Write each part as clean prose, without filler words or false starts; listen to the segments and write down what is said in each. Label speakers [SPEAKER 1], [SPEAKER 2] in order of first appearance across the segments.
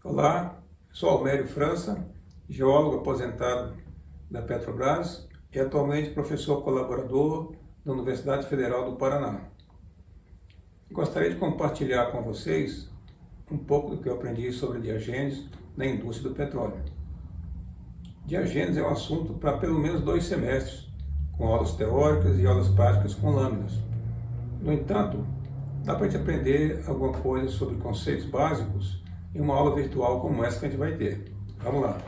[SPEAKER 1] Olá, sou Almério França, geólogo aposentado da Petrobras e atualmente professor colaborador da Universidade Federal do Paraná. Gostaria de compartilhar com vocês um pouco do que eu aprendi sobre diagênese na indústria do petróleo. Diagênese é um assunto para pelo menos 2 semestres, com aulas teóricas e aulas práticas com lâminas. No entanto, dá para a gente aprender alguma coisa sobre conceitos básicos em uma aula virtual como essa que a gente vai ter. Vamos lá!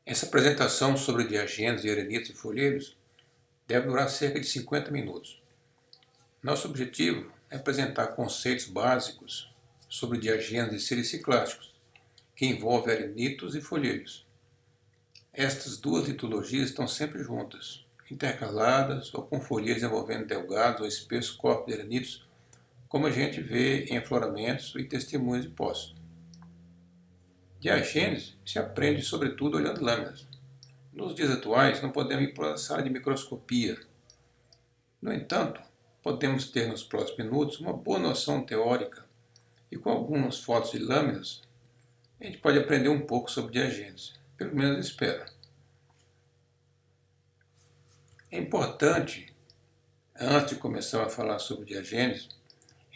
[SPEAKER 1] Essa apresentação sobre diagênese, arenitos e folheiros deve durar cerca de 50 minutos. Nosso objetivo é apresentar conceitos básicos sobre diagênese e siliciclásticos, que envolvem arenitos e folheiros. Estas duas litologias estão sempre juntas, intercaladas ou com folheiros envolvendo delgados ou espessos corpos de arenitos, como a gente vê em afloramentos e testemunhos de poços. Diagênese se aprende sobretudo olhando lâminas. Nos dias atuais não podemos ir para a sala de microscopia. No entanto, podemos ter nos próximos minutos uma boa noção teórica e com algumas fotos de lâminas a gente pode aprender um pouco sobre diagênese, pelo menos espero. É importante, antes de começar a falar sobre diagênese,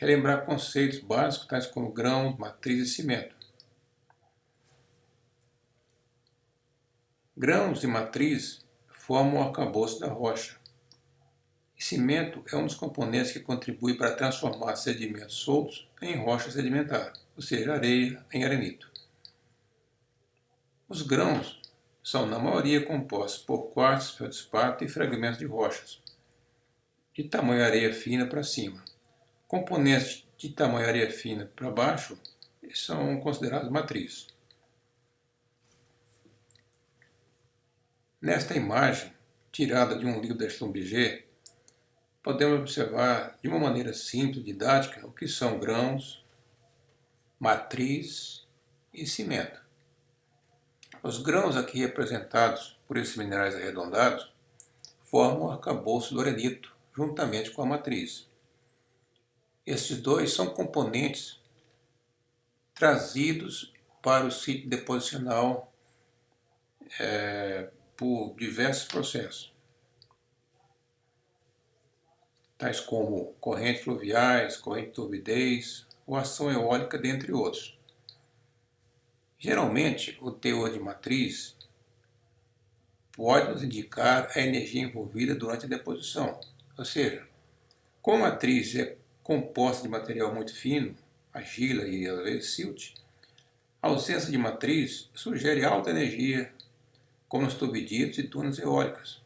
[SPEAKER 1] relembrar conceitos básicos tais como grãos, matriz e cimento. Grãos e matriz formam o arcabouço da rocha. E cimento é um dos componentes que contribui para transformar sedimentos soltos em rocha sedimentar, ou seja, areia em arenito. Os grãos são, na maioria, compostos por quartzo, feldspato e fragmentos de rochas, de tamanho areia fina para cima. Componentes de tamanho areia fina para baixo são considerados matriz. Nesta imagem, tirada de um livro da Schlumberger, podemos observar de uma maneira simples e didática o que são grãos, matriz e cimento. Os grãos aqui representados por esses minerais arredondados formam o arcabouço do arenito, juntamente com a matriz. Esses dois são componentes trazidos para o sítio deposicional por diversos processos, tais como correntes fluviais, corrente de turbidez ou ação eólica, dentre outros. Geralmente, o teor de matriz pode nos indicar a energia envolvida durante a deposição, ou seja, como a matriz é composta de material muito fino, argila e às vezes silt, a ausência de matriz sugere alta energia, como nos turbiditos e túneis eólicas,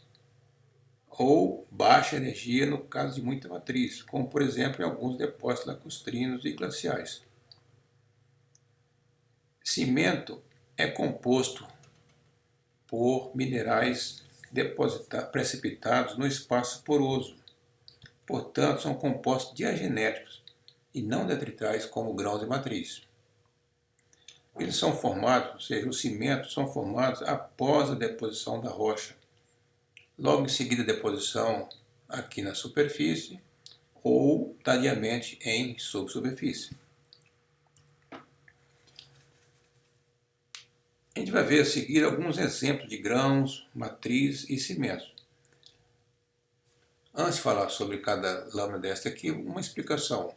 [SPEAKER 1] ou baixa energia no caso de muita matriz, como por exemplo em alguns depósitos lacustrinos e glaciais. Cimento é composto por minerais precipitados no espaço poroso, portanto são compostos diagenéticos e não detritais como grãos e matriz. Eles são formados, ou seja, os cimentos são formados após a deposição da rocha, logo em seguida a deposição aqui na superfície ou tardiamente em subsuperfície. A gente vai ver a seguir alguns exemplos de grãos, matriz e cimentos. Antes de falar sobre cada lâmina desta aqui, uma explicação.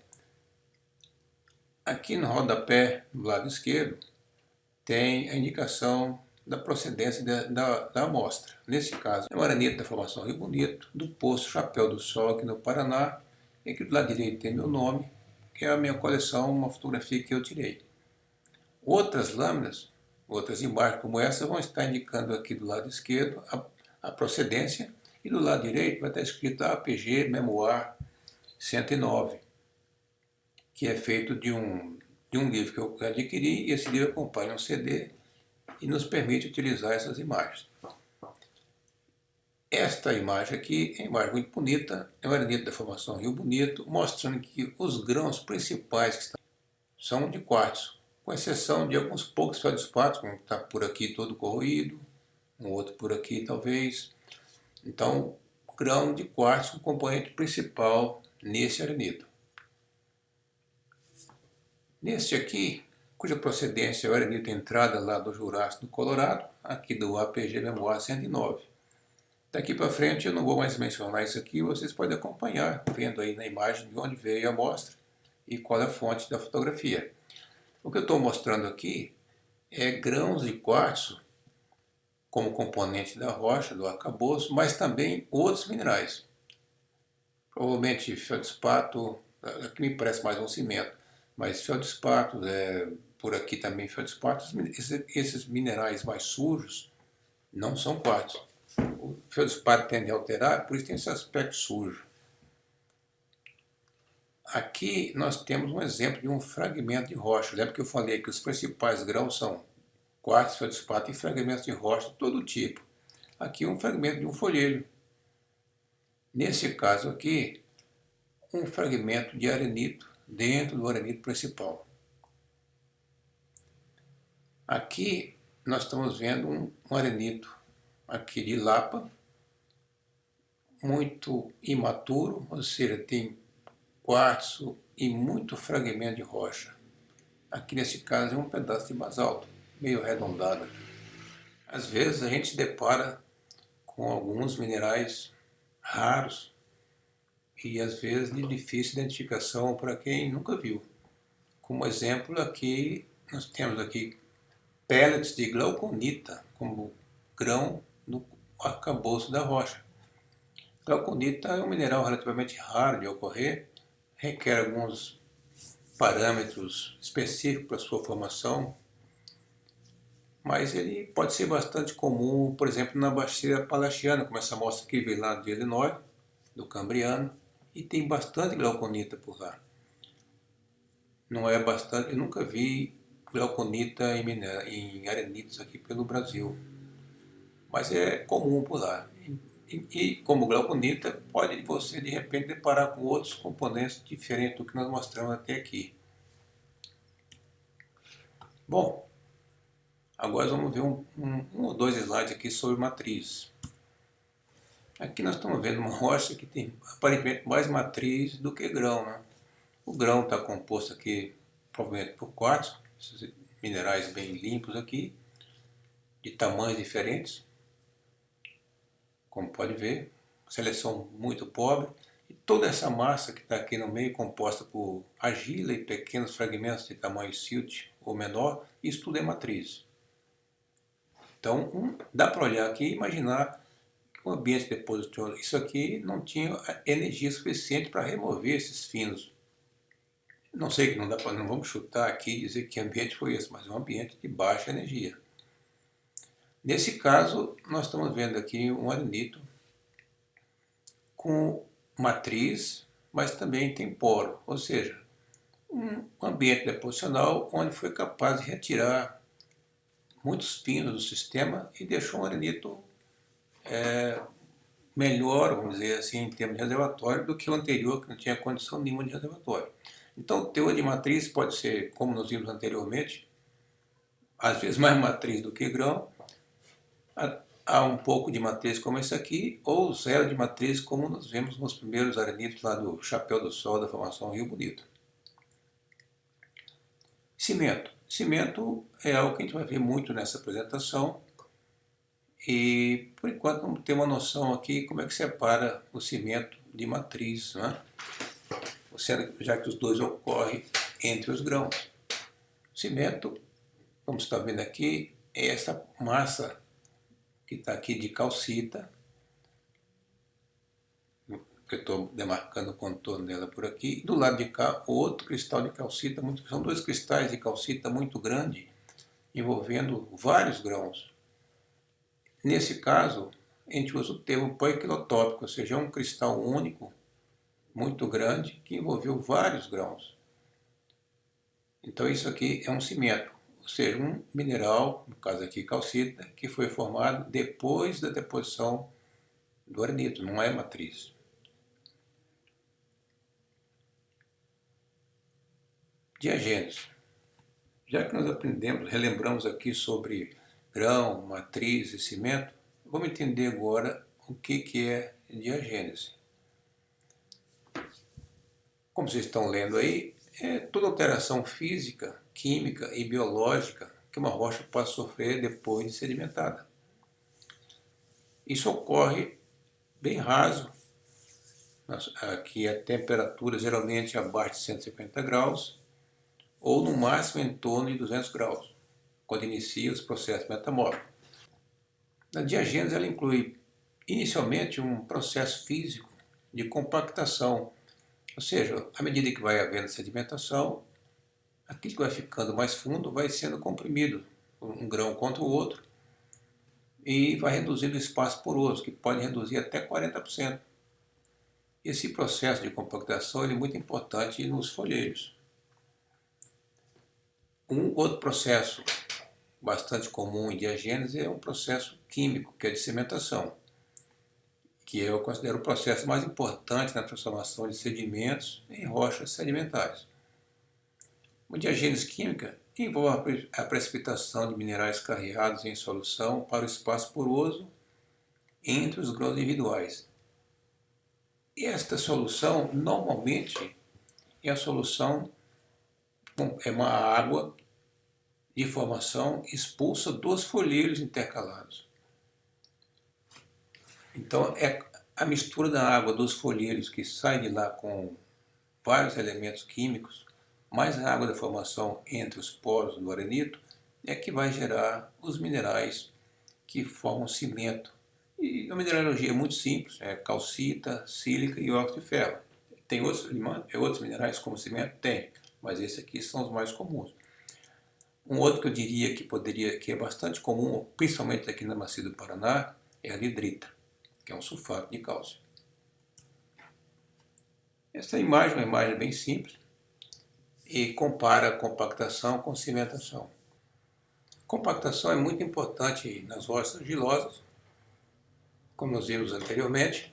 [SPEAKER 1] Aqui no rodapé, do lado esquerdo, tem a indicação da procedência da amostra. Nesse caso, é o arenito da formação Rio Bonito, do poço Chapéu do Sol, aqui no Paraná. E aqui do lado direito tem meu nome, que é a minha coleção, uma fotografia que eu tirei. Outras lâminas, outras imagens como essa, vão estar indicando aqui do lado esquerdo a procedência, e do lado direito vai estar escrito APG Memoir 109, que é feito de um livro que eu adquiri, e esse livro acompanha um CD e nos permite utilizar essas imagens. Esta imagem aqui é uma imagem muito bonita, é o arenito da formação Rio Bonito, mostrando que os grãos principais que estão são de quartzo, com exceção de alguns poucos feldspatos, como está por aqui todo corroído, um outro por aqui talvez. Então, grão de quartzo, o componente principal nesse arenito. Neste aqui, cuja procedência é o arenito entrada lá do Jurássico do Colorado, aqui do APG Memoir 109. Daqui para frente eu não vou mais mencionar isso aqui, vocês podem acompanhar, vendo aí na imagem de onde veio a amostra e qual é a fonte da fotografia. O que eu estou mostrando aqui é grãos de quartzo como componente da rocha, do arcabouço, mas também outros minerais. Provavelmente feldspato, aqui me parece mais um cimento, mas feldspato, por aqui também feldspato, esses minerais mais sujos não são quartzo. O feldspato tende a alterar, por isso tem esse aspecto sujo. Aqui nós temos um exemplo de um fragmento de rocha. Lembra que eu falei que os principais grãos são quartzo, feldspato e fragmentos de rocha de todo tipo. Aqui um fragmento de um folheiro. Nesse caso aqui, um fragmento de arenito dentro do arenito principal. Aqui nós estamos vendo um arenito aqui de lapa, muito imaturo, ou seja, tem quartzo e muito fragmento de rocha. Aqui nesse caso é um pedaço de basalto, meio arredondado. Às vezes a gente se depara com alguns minerais raros e às vezes de difícil identificação para quem nunca viu. Como exemplo, aqui nós temos aqui pellets de glauconita como grão no arcabouço da rocha. Glauconita é um mineral relativamente raro de ocorrer, requer alguns parâmetros específicos para sua formação, mas ele pode ser bastante comum, por exemplo, na bacia apalachiana, como essa amostra que veio lá de Illinois, do Cambriano, e tem bastante glauconita por lá. Não é bastante, eu nunca vi glauconita em arenitos aqui pelo Brasil, mas é comum por lá. E como glauconita, pode você de repente deparar com outros componentes diferentes do que nós mostramos até aqui. Bom, agora vamos ver um ou dois slides aqui sobre matriz. Aqui nós estamos vendo uma rocha que tem aparentemente mais matriz do que grão, né? O grão está composto aqui provavelmente por quartzo, esses minerais bem limpos aqui, de tamanhos diferentes, como pode ver, seleção muito pobre, e toda essa massa que está aqui no meio composta por argila e pequenos fragmentos de tamanho silt ou menor, isso tudo é matriz. Então dá para olhar aqui e imaginar que o ambiente depositório, isso aqui não tinha energia suficiente para remover esses finos. Não sei, que não vamos chutar aqui e dizer que ambiente foi esse, mas é um ambiente de baixa energia. Nesse caso, nós estamos vendo aqui um arenito com matriz, mas também tem poro, ou seja, um ambiente deposicional onde foi capaz de retirar muitos finos do sistema e deixou um arenito melhor, vamos dizer assim, em termos de reservatório, do que o anterior, que não tinha condição nenhuma de reservatório. Então, o teor de matriz pode ser, como nós vimos anteriormente, às vezes mais matriz do que grão, há um pouco de matriz como esse aqui, ou zero de matriz como nós vemos nos primeiros arenitos lá do Chapéu do Sol da formação Rio Bonito. Cimento. Cimento é algo que a gente vai ver muito nessa apresentação e, por enquanto, vamos ter uma noção aqui como é que separa o cimento de matriz, né? Já que os dois ocorrem entre os grãos. Cimento, como você está vendo aqui, é essa massa que está aqui de calcita, que eu estou demarcando o contorno dela por aqui, e do lado de cá outro cristal de calcita, são dois cristais de calcita muito grande, envolvendo vários grãos. Nesse caso, a gente usa o termo poiquilotópico, ou seja, é um cristal único, muito grande, que envolveu vários grãos. Então isso aqui é um cimento, ou seja, um mineral, no caso aqui calcita, que foi formado depois da deposição do arenito, não é matriz. Diagênese. Já que nós aprendemos, relembramos aqui sobre grão, matriz e cimento, vamos entender agora o que é diagênese. Como vocês estão lendo aí, é toda alteração física, química e biológica que uma rocha pode sofrer depois de sedimentada. Isso ocorre bem raso, aqui a temperatura geralmente abaixo de 150 graus, ou no máximo em torno de 200 graus, quando inicia os processos metamórficos. A diagênese ela inclui inicialmente um processo físico de compactação, ou seja, à medida que vai havendo sedimentação, aquilo que vai ficando mais fundo vai sendo comprimido, um grão contra o outro, e vai reduzindo o espaço poroso, que pode reduzir até 40%. Esse processo de compactação é muito importante nos folheiros. Um outro processo bastante comum em diagênese é um processo químico, que é de cimentação, que eu considero o processo mais importante na transformação de sedimentos em rochas sedimentares. A diagênese química envolve a precipitação de minerais carreados em solução para o espaço poroso entre os grãos individuais. E esta solução, normalmente, é a solução, é uma água de formação expulsa dos folheiros intercalados. Então, é a mistura da água dos folheiros que sai de lá com vários elementos químicos, mais a água da formação entre os poros do arenito, é que vai gerar os minerais que formam cimento. E a mineralogia é muito simples, é calcita, sílica e óxido de ferro. Tem outros minerais como cimento? Tem, mas esses aqui são os mais comuns. Um outro que eu diria que é bastante comum, principalmente aqui na Bacia do Paraná, é a anidrita, que é um sulfato de cálcio. Essa imagem é uma imagem bem simples e compara a compactação com cimentação. Compactação é muito importante nas rochas argilosas, como nós vimos anteriormente.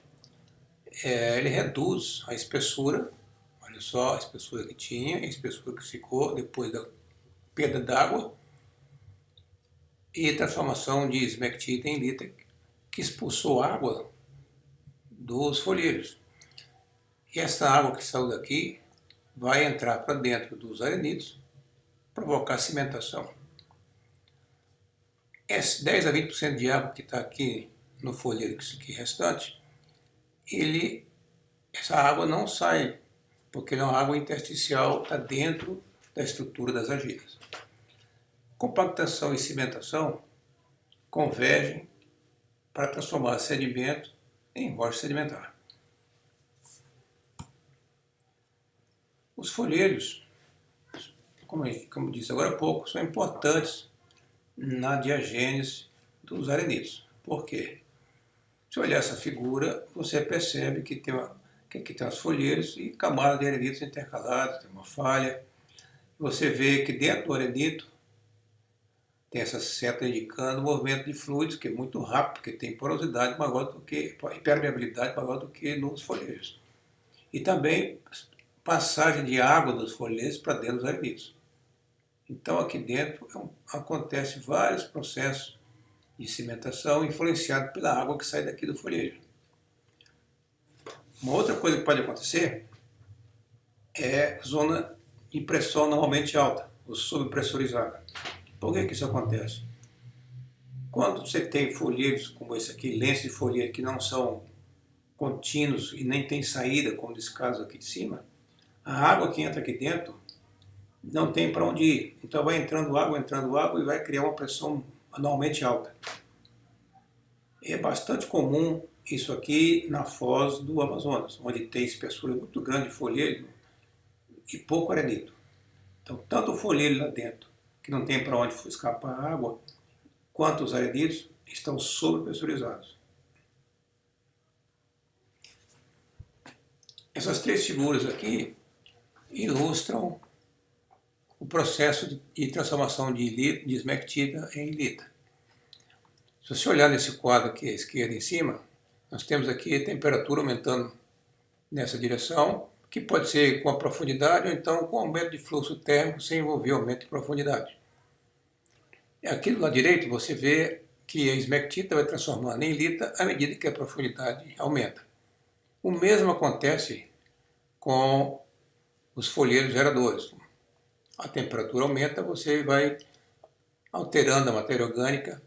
[SPEAKER 1] Ele reduz a espessura, olha só a espessura que tinha, a espessura que ficou depois da perda d'água, e transformação de esmectita em lita, que expulsou água dos folheiros. E essa água que saiu daqui vai entrar para dentro dos arenitos, provocar cimentação. Esse 10 a 20% de água que está aqui no folheiro que restante, essa água não sai, porque a água intersticial está dentro da estrutura das argilas. Compactação e cimentação convergem para transformar sedimento em rocha sedimentar. Os folheiros, como disse agora há pouco, são importantes na diagênese dos arenitos. Por quê? Se olhar essa figura, você percebe que aqui tem os folheiros e camadas de arenitos intercaladas, tem uma falha. Você vê que dentro do arenito tem essa seta indicando o movimento de fluidos, que é muito rápido, porque tem porosidade maior do que, impermeabilidade maior do que nos folheiros. E também passagem de água dos folheiros para dentro dos arenitos. Então aqui dentro acontece vários processos de cimentação influenciados pela água que sai daqui do folheiro. Uma outra coisa que pode acontecer é zona de pressão normalmente alta, ou subpressurizada. Por que isso acontece? Quando você tem folheiros como esse aqui, lenços de folheiro que não são contínuos e nem tem saída, como nesse caso aqui de cima, a água que entra aqui dentro não tem para onde ir. Então vai entrando água e vai criar uma pressão anualmente alta. É bastante comum isso aqui na foz do Amazonas, onde tem espessura muito grande de folheiro e pouco arenito. Então, tanto o folheiro lá dentro, que não tem para onde escapar a água, quanto os arenitos estão sobrepressurizados. Essas três figuras aqui ilustram o processo de transformação de esmectita em lita. Se você olhar nesse quadro aqui à esquerda em cima, nós temos aqui a temperatura aumentando nessa direção, que pode ser com a profundidade ou então com aumento de fluxo térmico sem envolver aumento de profundidade. Aqui do lado direito você vê que a esmectita vai transformando em lita à medida que a profundidade aumenta. O mesmo acontece com os folheiros geradores. A temperatura aumenta, você vai alterando a matéria orgânica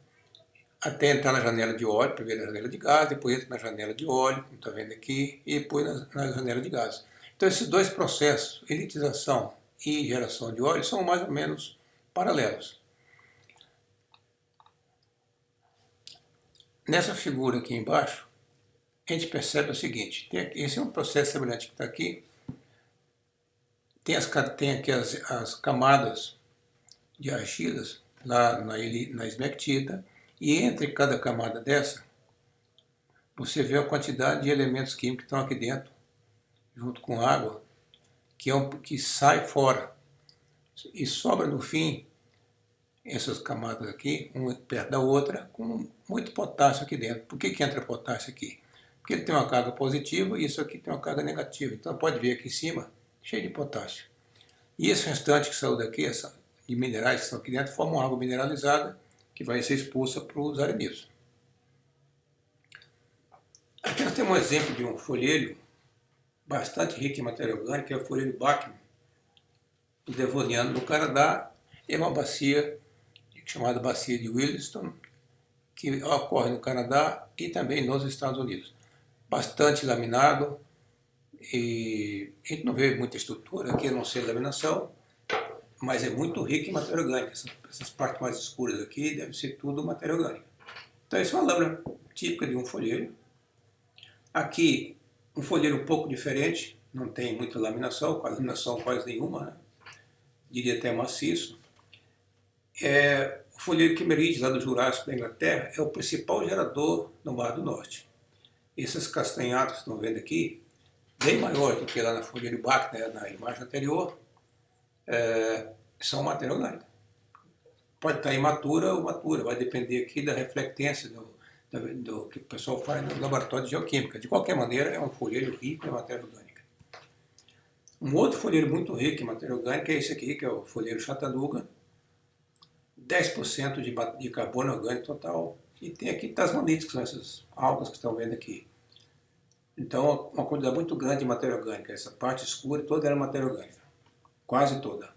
[SPEAKER 1] até entrar na janela de óleo, primeiro na janela de gás, depois entra na janela de óleo, como está vendo aqui, e depois na janela de gás. Então esses dois processos, elitização e geração de óleo, são mais ou menos paralelos. Nessa figura aqui embaixo, a gente percebe o seguinte, esse é um processo semelhante que está aqui, tem aqui as camadas de argilas lá na esmectita, e entre cada camada dessa, você vê a quantidade de elementos químicos que estão aqui dentro, junto com água, que sai fora. E sobra no fim, essas camadas aqui, uma perto da outra, com muito potássio aqui dentro. Por que entra potássio aqui? Porque ele tem uma carga positiva e isso aqui tem uma carga negativa. Então pode ver aqui em cima, cheio de potássio. E esse restante que saiu daqui, de minerais que estão aqui dentro, formam água mineralizada, que vai ser expulsa para os areniscos. Aqui nós temos um exemplo de um folheiro bastante rico em matéria orgânica, que é o folheiro Bachmann, do Devoniano, no Canadá. É uma bacia chamada Bacia de Williston, que ocorre no Canadá e também nos Estados Unidos. Bastante laminado, e a gente não vê muita estrutura aqui, a não ser laminação, mas é muito rico em matéria orgânica. Essas partes mais escuras aqui devem ser tudo matéria orgânica. Então isso é uma lâmina típica de um folheiro. Aqui, um folheiro um pouco diferente, não tem muita laminação quase nenhuma, né? Diria até maciço. O folheiro Kimmeridge, lá do Jurássico da Inglaterra, é o principal gerador no Mar do Norte. Essas castanhadas que estão vendo aqui, bem maiores do que lá na folheiro Bachmann, né, na imagem anterior, são matéria orgânica. Pode estar imatura ou matura, vai depender aqui da reflectância do que o pessoal faz no laboratório de geoquímica. De qualquer maneira, é um folheiro rico em matéria orgânica. Um outro folheiro muito rico em matéria orgânica é esse aqui, que é o folheiro Chattanooga, 10% de carbono orgânico total. E tem aqui tasmanites, que são essas algas que estão vendo aqui. Então, uma quantidade muito grande de matéria orgânica. Essa parte escura toda era matéria orgânica. Quase toda.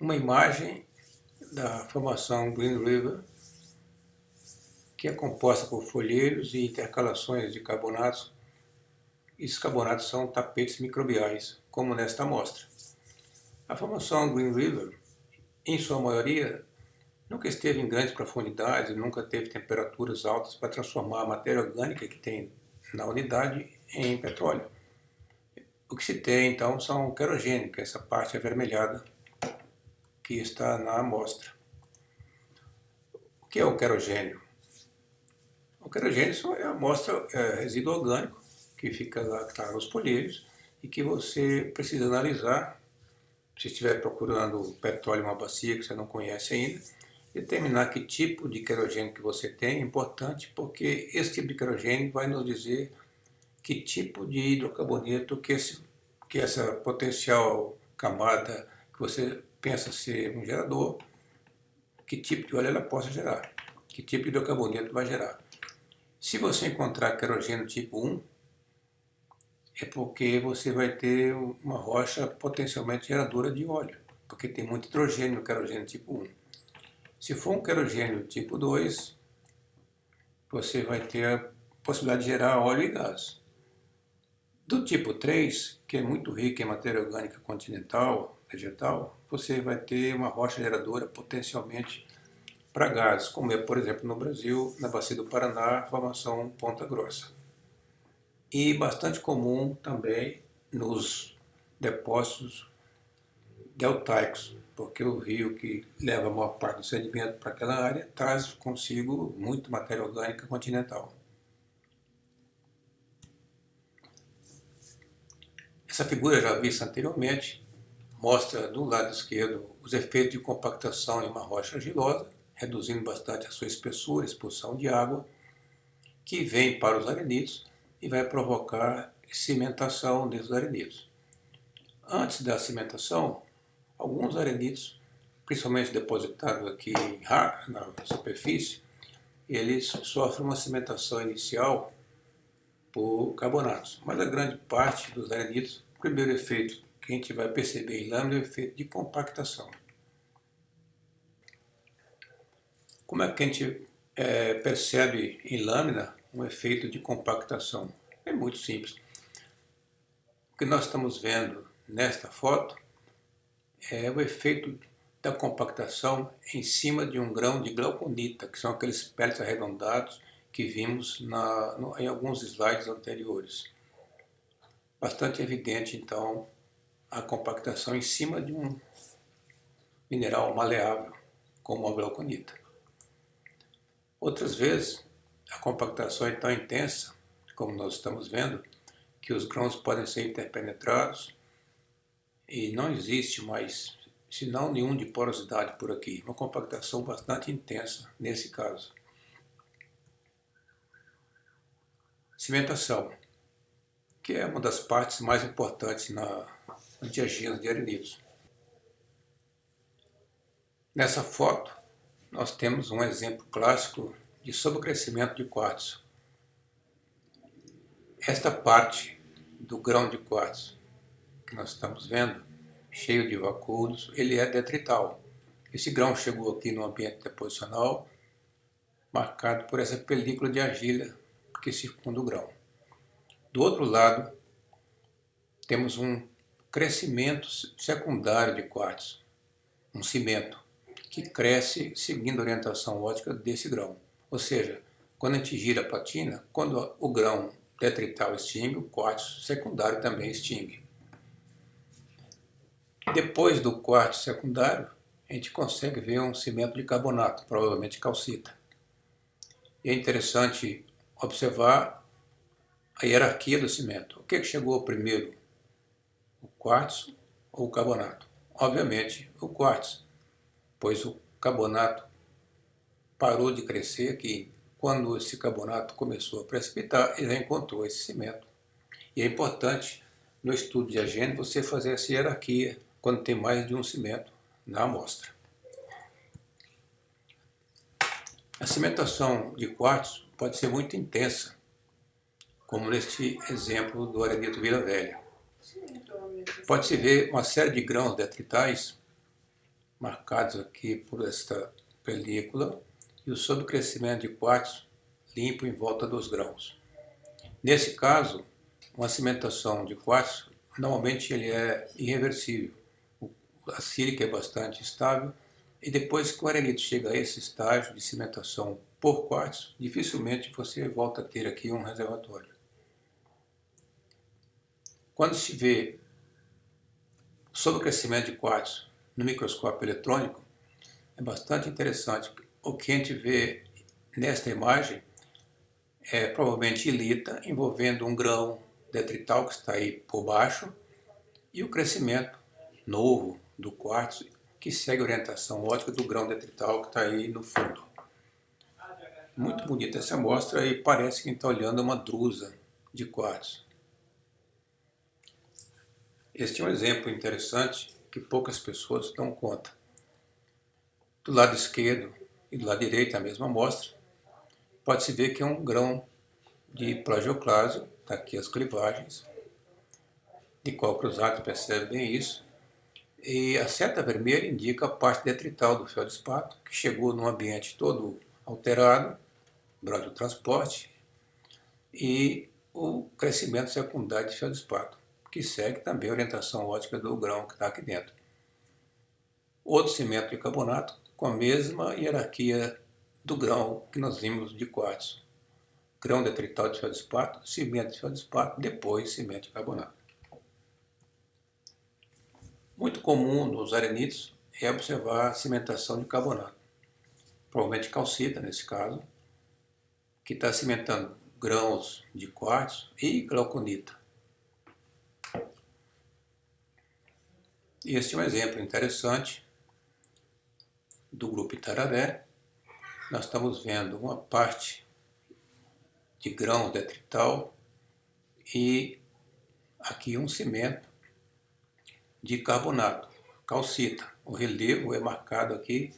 [SPEAKER 1] Uma imagem da formação Green River, que é composta por folheiros e intercalações de carbonatos. Esses carbonatos são tapetes microbiais, como nesta amostra. A formação Green River, em sua maioria, nunca esteve em grandes profundidades, nunca teve temperaturas altas para transformar a matéria orgânica que tem na unidade em petróleo. O que se tem, então, são querogênio, que é essa parte avermelhada que está na amostra. O que é o querogênio? O querogênio é a amostra, resíduo orgânico, que fica lá, que está nos folheiros, e que você precisa analisar, se estiver procurando petróleo em uma bacia que você não conhece ainda, determinar que tipo de querogênio que você tem é importante, porque esse tipo de querogênio vai nos dizer que tipo de hidrocarboneto que essa potencial camada que você pensa ser um gerador, que tipo de óleo ela possa gerar, que tipo de hidrocarboneto vai gerar. Se você encontrar querogênio tipo 1, é porque você vai ter uma rocha potencialmente geradora de óleo, porque tem muito hidrogênio no querogênio tipo 1. Se for um querogênio tipo 2, você vai ter a possibilidade de gerar óleo e gás. Do tipo 3, que é muito rico em matéria orgânica continental, vegetal, você vai ter uma rocha geradora potencialmente para gás, como é, por exemplo, no Brasil, na Bacia do Paraná, a formação Ponta Grossa. E bastante comum também nos depósitos deltaicos, porque o rio que leva a maior parte do sedimento para aquela área traz consigo muita matéria orgânica continental. Essa figura já vista anteriormente mostra do lado esquerdo os efeitos de compactação em uma rocha argilosa, reduzindo bastante a sua espessura, expulsão de água, que vem para os arenitos e vai provocar cimentação desses arenitos. Antes da cimentação, alguns arenitos, principalmente depositados aqui na superfície, eles sofrem uma cimentação inicial por carbonatos. Mas a grande parte dos arenitos, o primeiro efeito que a gente vai perceber em lâmina é o efeito de compactação. Como é que a gente percebe em lâmina um efeito de compactação? É muito simples. O que nós estamos vendo nesta foto é o efeito da compactação em cima de um grão de glauconita, que são aqueles pellets arredondados que vimos em alguns slides anteriores. Bastante evidente, então, a compactação em cima de um mineral maleável, como a glauconita. Outras vezes, a compactação é tão intensa, como nós estamos vendo, que os grãos podem ser interpenetrados e não existe mais sinal nenhum de porosidade por aqui. Uma compactação bastante intensa nesse caso. Cimentação, que é uma das partes mais importantes nas diaginas de arenitos. Nessa foto, nós temos um exemplo clássico de sobrecrescimento de quartzo. Esta parte do grão de quartzo que nós estamos vendo, cheio de vacúolos, ele é detrital. Esse grão chegou aqui no ambiente deposicional, marcado por essa película de argila que circunda o grão. Do outro lado, temos um crescimento secundário de quartzo, um cimento, que cresce seguindo a orientação ótica desse grão. Ou seja, quando a gente gira a platina, quando o grão detrital extingue, o quartzo secundário também extingue. Depois do quartzo secundário, a gente consegue ver um cimento de carbonato, provavelmente calcita. E é interessante observar a hierarquia do cimento. O que chegou primeiro? O quartzo ou o carbonato? Obviamente, o quartzo, pois o carbonato parou de crescer aqui. Quando esse carbonato começou a precipitar, ele já encontrou esse cimento. E é importante, no estudo de agênese, você fazer essa hierarquia quando tem mais de um cimento na amostra. A cimentação de quartzo pode ser muito intensa, como neste exemplo do arenito Vila Velha. Pode-se ver uma série de grãos detritais, marcados aqui por esta película, e o sobrecrescimento de quartzo limpo em volta dos grãos. Nesse caso, uma cimentação de quartzo, normalmente ele é irreversível. A sílica é bastante estável, e depois que o arenito chega a esse estágio de cimentação por quartzo, dificilmente você volta a ter aqui um reservatório. Quando se vê sobrecrescimento de quartzo no microscópio eletrônico, é bastante interessante. O que a gente vê nesta imagem é provavelmente ilita envolvendo um grão detrital que está aí por baixo e o crescimento novo do quartzo que segue a orientação ótica do grão detrital que está aí no fundo. Muito bonita essa amostra e parece que a gente está olhando uma drusa de quartzo. Este é um exemplo interessante que poucas pessoas dão conta. Do lado esquerdo e do lado direito, a mesma amostra, pode-se ver que é um grão de plagioclásio, está aqui as clivagens, de qual cruzado percebe bem isso, e a seta vermelha indica a parte detrital do feldespato, que chegou num ambiente todo alterado, brota o transporte, e o crescimento secundário de feldespato, que segue também a orientação ótica do grão que está aqui dentro. Outro cimento de carbonato com a mesma hierarquia do grão que nós vimos de quartzo. Grão detrital de feldespato, cimento de feldespato, depois cimento de carbonato. Muito comum nos arenitos é observar a cimentação de carbonato, provavelmente calcita nesse caso, que está cimentando grãos de quartzo e glauconita. Este é um exemplo interessante do grupo Itararé. Nós estamos vendo uma parte de grão detrital e aqui um cimento de carbonato, calcita. O relevo é marcado aqui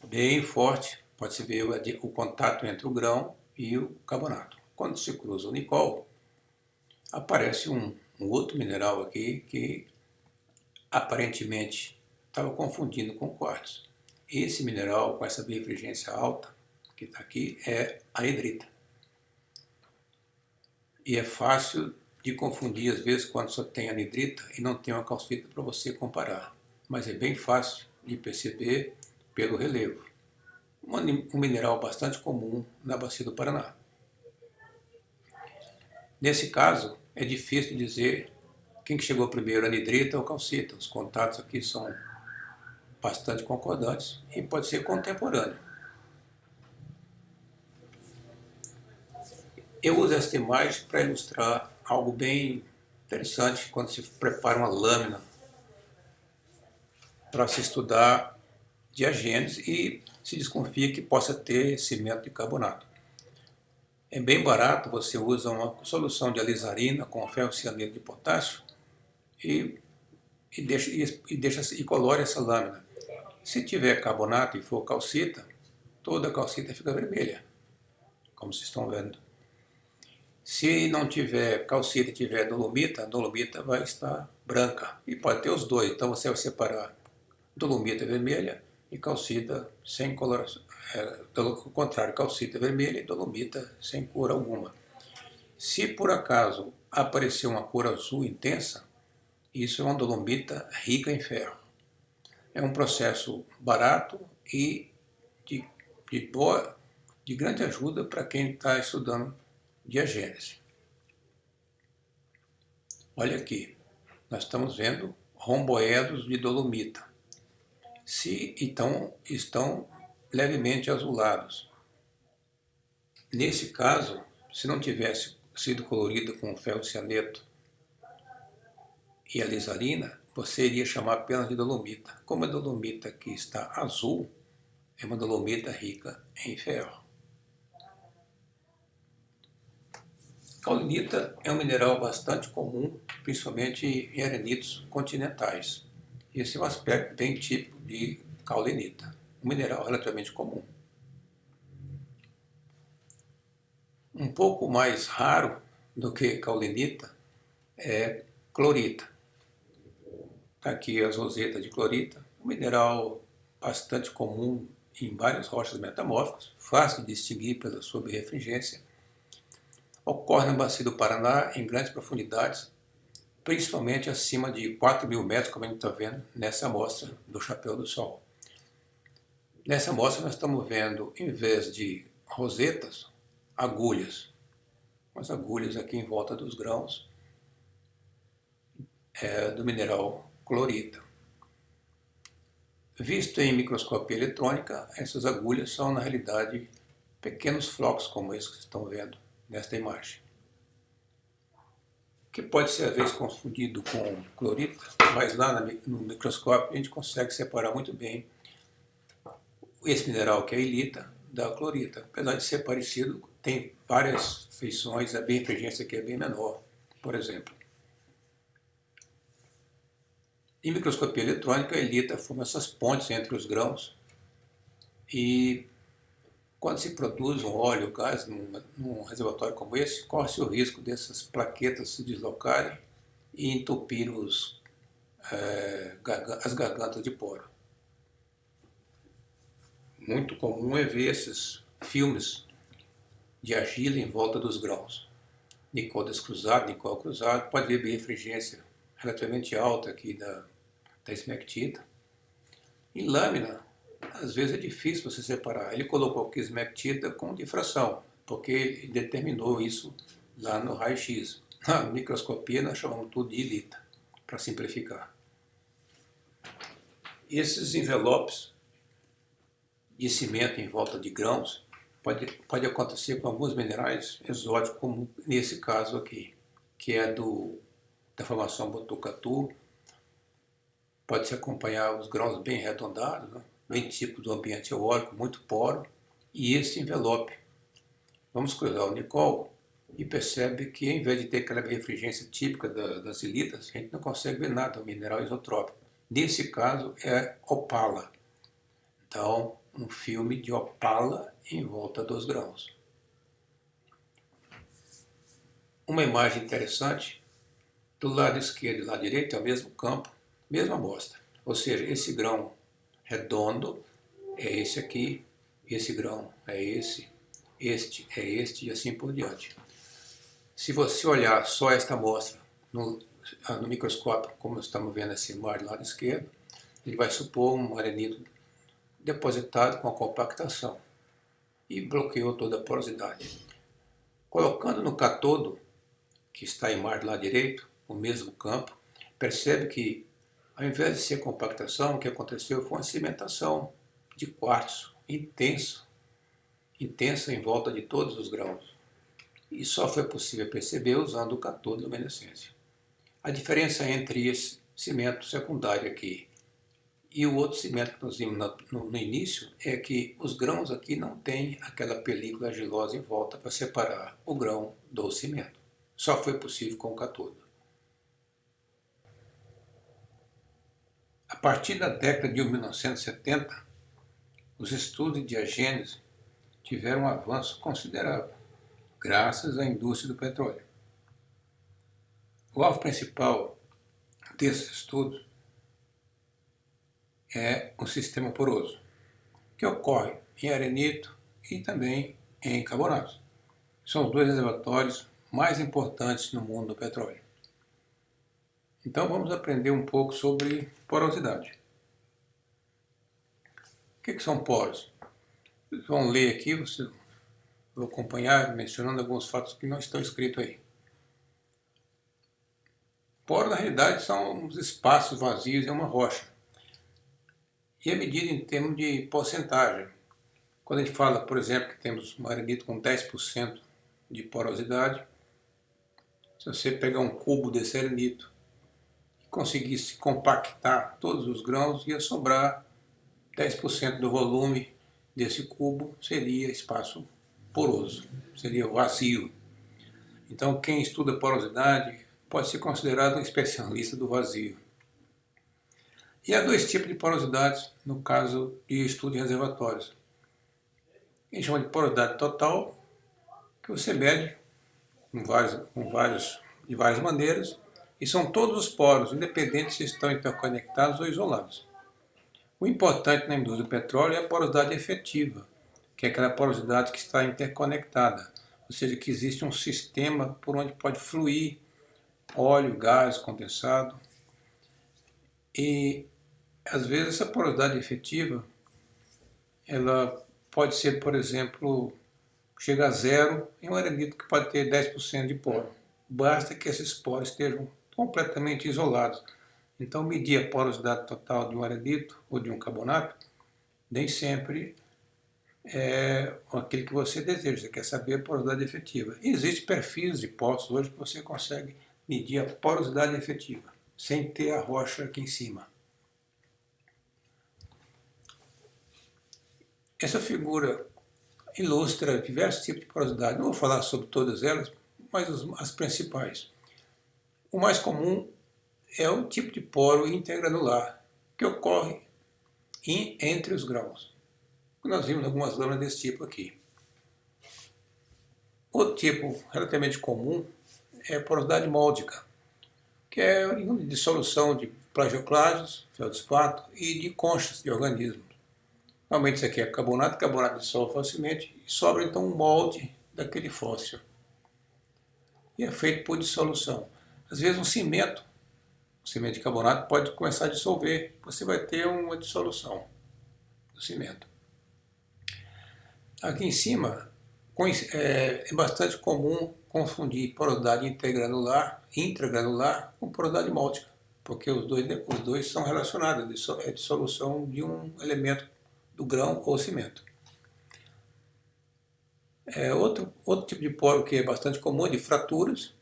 [SPEAKER 1] bem forte, pode-se ver o contato entre o grão e o carbonato. Quando se cruza o níquel, aparece um outro mineral aqui que aparentemente estava confundindo com quartzo. Esse mineral com essa birefringência alta, que está aqui, é anidrita. E é fácil de confundir, às vezes, quando só tem anidrita e não tem uma calcita para você comparar. Mas é bem fácil de perceber pelo relevo. Um mineral bastante comum na bacia do Paraná. Nesse caso, é difícil dizer quem que chegou primeiro, anidrita ou calcita. Os contatos aqui são bastante concordantes e pode ser contemporâneo. Eu uso esta imagem para ilustrar algo bem interessante quando se prepara uma lâmina para se estudar diagênese e se desconfia que possa ter cimento de carbonato. É bem barato, você usa uma solução de alizarina com ferrocianeto de potássio e colore essa lâmina. Se tiver carbonato e for calcita, toda a calcita fica vermelha, como vocês estão vendo. Se não tiver calcita e tiver dolomita, a dolomita vai estar branca. E pode ter os dois, então você vai separar dolomita vermelha e calcita sem coloração. Pelo contrário, calcita vermelha e dolomita sem cor alguma. Se por acaso aparecer uma cor azul intensa, isso é uma dolomita rica em ferro. É um processo barato e de grande ajuda para quem está estudando diagênese. Olha aqui, nós estamos vendo romboedos de dolomita. Então estão levemente azulados. Nesse caso, se não tivesse sido colorida com ferrocianeto e alizarina, você iria chamar apenas de dolomita. Como a dolomita aqui está azul, é uma dolomita rica em ferro. Caulinita é um mineral bastante comum, principalmente em arenitos continentais. Esse é um aspecto bem típico de caulinita, um mineral relativamente comum. Um pouco mais raro do que caulinita é clorita. Está aqui as rosetas de clorita, um mineral bastante comum em várias rochas metamórficas, fácil de distinguir pela sua birefringência. Ocorre na bacia do Paraná em grandes profundidades, principalmente acima de 4.000 metros, como a gente está vendo nessa amostra do Chapéu do Sol. Nessa amostra nós estamos vendo, em vez de rosetas, agulhas. As agulhas aqui em volta dos grãos do mineral clorita. Visto em microscopia eletrônica, essas agulhas são, na realidade, pequenos flocos como esses que vocês estão vendo nesta imagem. Que pode ser, às vezes, confundido com clorita, mas lá no microscópio a gente consegue separar muito bem esse mineral que é a ilita da clorita. Apesar de ser parecido, tem várias feições, a birefringência aqui é bem menor, por exemplo. Em microscopia eletrônica, a ilita forma essas pontes entre os grãos e quando se produz um óleo, gás num reservatório como esse, corre-se o risco dessas plaquetas se deslocarem e entupir as gargantas de poro. Muito comum é ver esses filmes de argila em volta dos grãos. Níquel descruzado, níquel cruzado, pode haver birefringência relativamente alta aqui da esmectita. Em lâmina, às vezes é difícil você separar. Ele colocou aqui esmectita com difração, porque ele determinou isso lá no raio-x. Na microscopia nós chamamos tudo de ilita, para simplificar. Esses envelopes de cimento em volta de grãos pode acontecer com alguns minerais exóticos, como nesse caso aqui, que é da formação Botucatu. Pode-se acompanhar os grãos bem arredondados, né? Bem típico do ambiente eólico, muito poro, e esse envelope. Vamos cruzar o níquel e percebe que, em vez de ter aquela refrigência típica das ilitas, a gente não consegue ver nada, é um mineral isotrópico. Nesse caso, é opala. Então, um filme de opala em volta dos grãos. uma imagem interessante. Do lado esquerdo e do lado direito é o mesmo campo, mesma amostra. Ou seja, esse grão redondo é esse aqui, esse grão é esse, este é este e assim por diante. Se você olhar só esta amostra no microscópio, como estamos vendo essa imagem do lado esquerdo, ele vai supor um arenito depositado com a compactação e bloqueou toda a porosidade. Colocando no cátodo, que está a imagem do lado direito, o mesmo campo, percebe que, ao invés de ser compactação, o que aconteceu foi uma cimentação de quartzo intensa em volta de todos os grãos. E só foi possível perceber usando o cátodo de luminescência. A diferença entre esse cimento secundário aqui e o outro cimento que nós vimos no início é que os grãos aqui não têm aquela película argilosa em volta para separar o grão do cimento. Só foi possível com o cátodo. A partir da década de 1970, os estudos de diagênese tiveram um avanço considerável, graças à indústria do petróleo. O alvo principal desses estudos é o sistema poroso, que ocorre em arenito e também em carbonatos. São os dois reservatórios mais importantes no mundo do petróleo. Então vamos aprender um pouco sobre porosidade. O que são poros? Vocês vão ler aqui, vocês vão acompanhar mencionando alguns fatos que não estão escritos aí. Poros, na realidade, são os espaços vazios em uma rocha. E é medido em termos de porcentagem. Quando a gente fala, por exemplo, que temos um arenito com 10% de porosidade, se você pegar um cubo desse arenito e conseguisse compactar todos os grãos, ia sobrar 10% do volume desse cubo, seria espaço poroso, seria vazio. Então, quem estuda porosidade pode ser considerado um especialista do vazio. E há dois tipos de porosidades no caso de estudo de reservatórios. A gente chama de porosidade total, que você mede de várias maneiras, e são todos os poros, independente se estão interconectados ou isolados. O importante na indústria do petróleo é a porosidade efetiva, que é aquela porosidade que está interconectada, ou seja, que existe um sistema por onde pode fluir óleo, gás, condensado. E, às vezes, essa porosidade efetiva, ela pode ser, por exemplo, chega a zero em um arenito que pode ter 10% de poro. Basta que esses poros estejam completamente isolados. Então, medir a porosidade total de um arenito ou de um carbonato nem sempre é aquele que você deseja. Você quer saber a porosidade efetiva. Existem perfis de poços hoje que você consegue medir a porosidade efetiva, sem ter a rocha aqui em cima. Essa figura ilustra diversos tipos de porosidade. Não vou falar sobre todas elas, mas as principais. O mais comum é o tipo de poro intergranular, que ocorre entre os grãos. Nós vimos algumas lâminas desse tipo aqui. Outro tipo relativamente comum é a porosidade móldica, que é oriunda de dissolução de plagioclastos, feldespato e de conchas de organismos. Normalmente isso aqui é carbonato, carbonato dissolve facilmente e sobra então um molde daquele fóssil. E é feito por dissolução. Às vezes um cimento de carbonato pode começar a dissolver, você vai ter uma dissolução do cimento. Aqui em cima é bastante comum confundir porosidade intragranular com porosidade móldica, porque os dois são relacionados, é dissolução de um elemento do grão ou cimento. Outro tipo de poro que é bastante comum é de fraturas.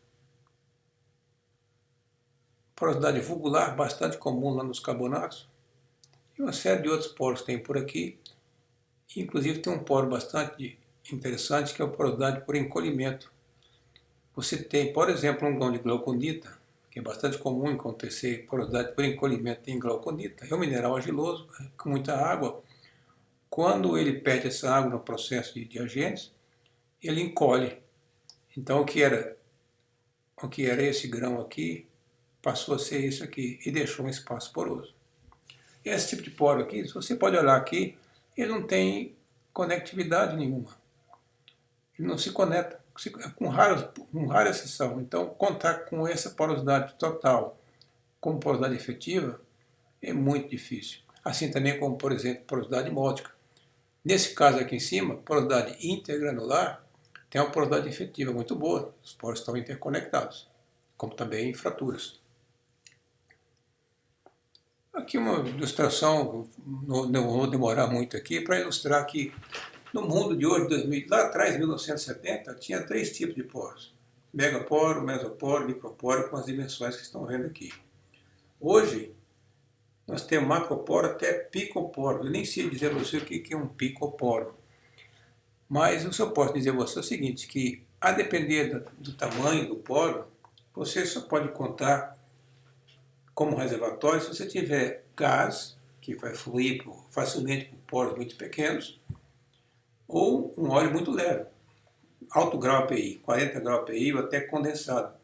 [SPEAKER 1] Porosidade vulgular, bastante comum lá nos carbonatos. E uma série de outros poros que tem por aqui. Inclusive tem um poro bastante interessante que é a porosidade por encolhimento. Você tem, por exemplo, um grão de glauconita, que é bastante comum acontecer porosidade por encolhimento em glauconita. É um mineral argiloso, com muita água. Quando ele perde essa água no processo de diagênese, ele encolhe. Então, o que era o que era esse grão aqui passou a ser isso aqui e deixou um espaço poroso. Esse tipo de poro aqui, se você pode olhar aqui, ele não tem conectividade nenhuma. Ele não se conecta, com rara exceção. Então, contar com essa porosidade total como porosidade efetiva é muito difícil. Assim também como, por exemplo, porosidade módica. Nesse caso aqui em cima, porosidade intergranular tem uma porosidade efetiva muito boa. Os poros estão interconectados, como também em fraturas. Aqui uma ilustração, não vou demorar muito aqui, para ilustrar que no mundo de hoje, lá atrás, 1970, tinha 3 tipos de poros. Megaporo, mesoporo, microporo, com as dimensões que estão vendo aqui. Hoje, nós temos macroporo até picoporo. Eu nem sei dizer a você o que é um picoporo. Mas eu só posso dizer a você o seguinte, que a depender do tamanho do poro, você só pode contar como reservatório se você tiver gás, que vai fluir facilmente por poros muito pequenos, ou um óleo muito leve, alto grau API, 40 graus API ou até condensado.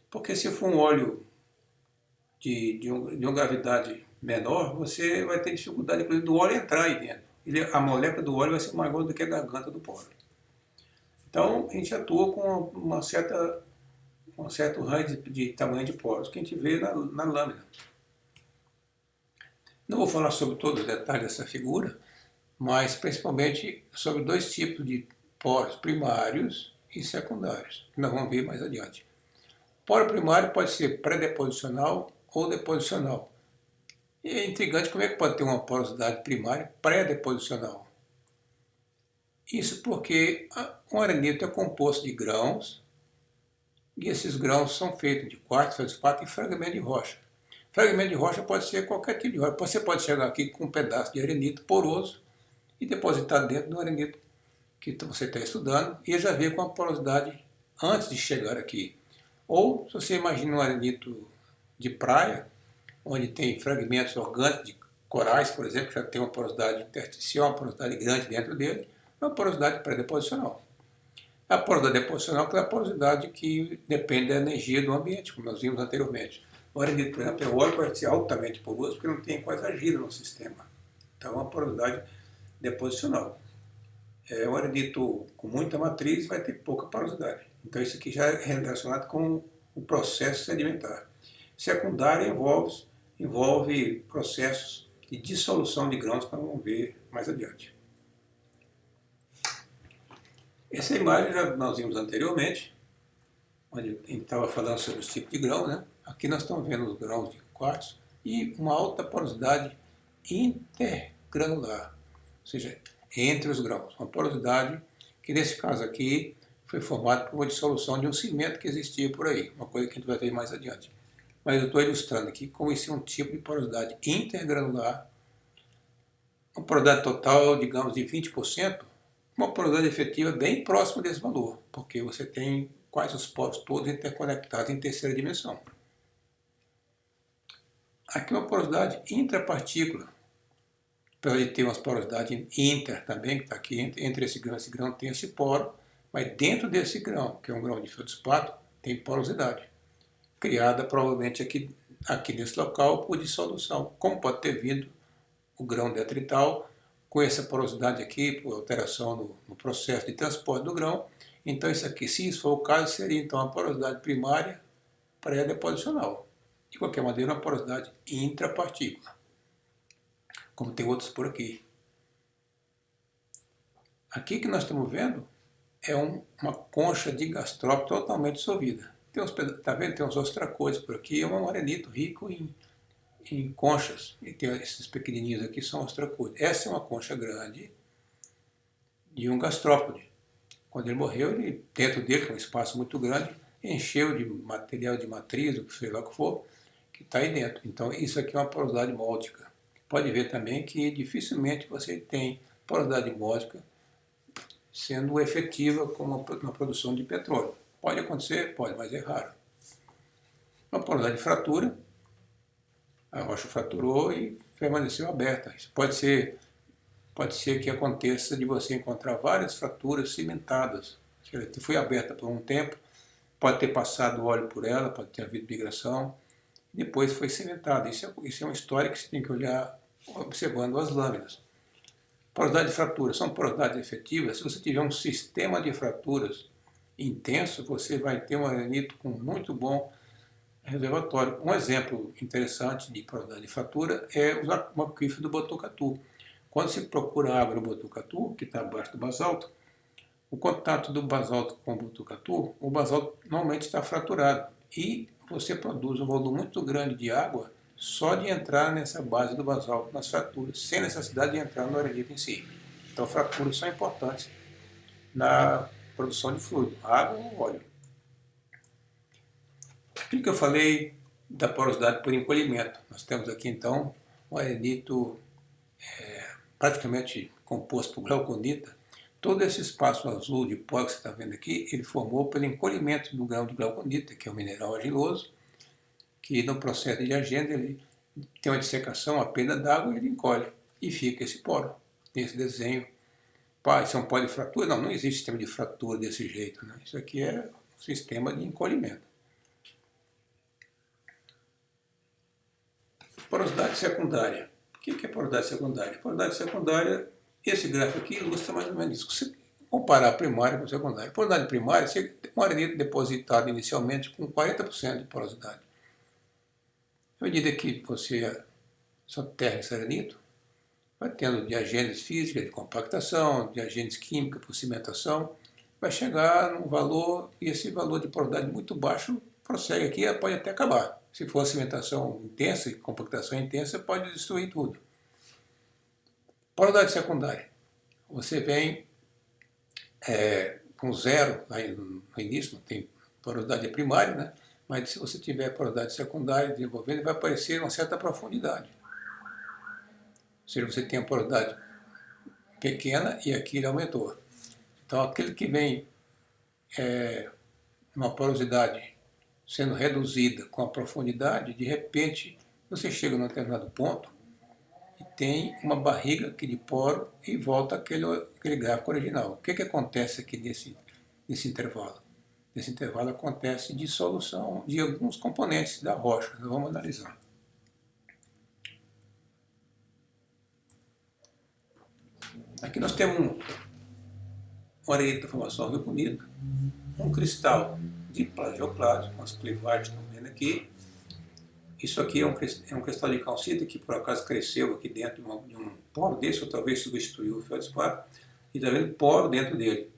[SPEAKER 1] Porque se for um óleo de uma gravidade menor, você vai ter dificuldade, inclusive, do óleo entrar aí dentro. A molécula do óleo vai ser maior do que a garganta do poro. Então, a gente atua com um certo range de tamanho de poros que a gente vê na lâmina. Não vou falar sobre todos os detalhes dessa figura, mas principalmente sobre 2 tipos de poros primários e secundários, que nós vamos ver mais adiante. Poro primário pode ser pré-deposicional ou deposicional. E é intrigante como é que pode ter uma porosidade primária pré-deposicional. Isso porque um arenito é composto de grãos, e esses grãos são feitos de quartzo, feldespato e fragmento de rocha. Fragmento de rocha pode ser qualquer tipo de rocha. Você pode chegar aqui com um pedaço de arenito poroso e depositar dentro do arenito que você está estudando e já ver com a porosidade antes de chegar aqui. Ou, se você imagina um arenito de praia, onde tem fragmentos orgânicos de corais, por exemplo, que já tem uma porosidade intersticial, uma porosidade grande dentro dele, é uma porosidade pré-deposicional. A porosidade deposicional é aquela porosidade que depende da energia do ambiente, como nós vimos anteriormente. O arenito, por exemplo, é óleo pode ser altamente poroso porque não tem quase agida no sistema. Então, é uma porosidade deposicional. Um arenito com muita matriz vai ter pouca porosidade. Então, isso aqui já é relacionado com o processo sedimentar. Secundário envolve processos de dissolução de grãos, que nós vamos ver mais adiante. Essa imagem já nós vimos anteriormente, onde a gente estava falando sobre os tipos de grão, né? Aqui nós estamos vendo os grãos de quartzo e uma alta porosidade intergranular, ou seja, entre os grãos. Uma porosidade que, nesse caso aqui, foi formada por uma dissolução de um cimento que existia por aí, uma coisa que a gente vai ver mais adiante. Mas eu estou ilustrando aqui como esse é um tipo de porosidade intergranular, uma porosidade total, digamos, de 20%, uma porosidade efetiva bem próxima desse valor, porque você tem quase os poros todos interconectados em terceira dimensão. Aqui uma porosidade intrapartícula, apesar de ter uma porosidade inter também, que está aqui entre esse grão tem esse poro, mas dentro desse grão, que é um grão de feldespato, tem porosidade, criada provavelmente aqui nesse local por dissolução, como pode ter vindo o grão detrital com essa porosidade aqui, por alteração no processo de transporte do grão. Então isso aqui, se isso for o caso, seria então a porosidade primária pré-deposicional. De qualquer maneira, uma porosidade intrapartícula, como tem outros por aqui. Aqui que nós estamos vendo é uma concha de gastrópio totalmente dissolvida. Tá vendo? Tem uns ostracoides por aqui, é um arenito rico em conchas. E tem esses pequenininhos aqui, são ostracoides. Essa é uma concha grande de um gastrópode. Quando ele morreu, dentro dele, com um espaço muito grande, encheu de material de matriz, o que seja lá que for, que está aí dentro. Então, isso aqui é uma porosidade móldica. Pode ver também que dificilmente você tem porosidade móldica sendo efetiva como na produção de petróleo. Pode acontecer? Pode, mas é raro. Uma porosidade de fratura, a rocha fraturou e permaneceu aberta. Isso pode ser que aconteça de você encontrar várias fraturas cimentadas. Ela foi aberta por um tempo pode ter passado óleo por ela, pode ter havido migração, depois foi cimentada. Isso é uma história que você tem que olhar observando as lâminas. Porosidade de fratura são porosidades efetivas. Se você tiver um sistema de fraturas intenso, você vai ter um arenito com muito bom reservatório. Um exemplo interessante de porosidade de fratura é o aquífero do Botucatu. Quando se procura água no Botucatu, que está abaixo do basalto, o contato do basalto com o Botucatu, o basalto normalmente está fraturado e você produz um volume muito grande de água só de entrar nessa base do basalto, nas fraturas, sem necessidade de entrar no arenito em si. Então, fraturas são importantes na produção de fluido, água ou óleo. Aquilo que eu falei da porosidade por encolhimento. Nós temos aqui, então, um arenito praticamente composto por glauconita. Todo esse espaço azul de pó que você está vendo aqui, ele formou pelo encolhimento do grão de glauconita, que é um mineral argiloso, que no processo de agenda ele tem uma dissecação, a perda d'água, e ele encolhe e fica esse poro. Tem esse desenho. Isso é um pó de fratura? Não, não existe sistema de fratura desse jeito. Né? Isso aqui é um sistema de encolhimento. Porosidade secundária. O que é porosidade secundária? Porosidade secundária, esse gráfico aqui ilustra mais ou menos isso. Se comparar a primária com a secundária. Porosidade primária, você tem um arenito depositado inicialmente com 40% de porosidade. À medida que você soterra esse arenito, vai tendo diagênese física, de compactação, diagênese química por cimentação, vai chegar num valor, e esse valor de porosidade muito baixo prossegue aqui e pode até acabar. Se for cimentação intensa e compactação intensa, pode destruir tudo. Porosidade secundária. Você vem com zero, aí no início não tem porosidade primária, né? Mas se você tiver porosidade secundária desenvolvendo, vai aparecer uma certa profundidade. Ou seja, você tem a porosidade pequena e aqui ele aumentou. Então, aquele que vem uma porosidade sendo reduzida com a profundidade, de repente você chega num determinado ponto e tem uma barriga aqui de poro e volta aquele gráfico original. O que acontece aqui nesse intervalo? Nesse intervalo acontece dissolução de alguns componentes da rocha. Nós vamos analisar. Aqui nós temos um arenito da formação Rio Bonito, um cristal de plagioclase, com as clivagens que estão vendo aqui. Isso aqui é um cristal de calcita que por acaso cresceu aqui dentro de um poro desse, ou talvez substituiu o feldspar, e está vendo poro dentro dele,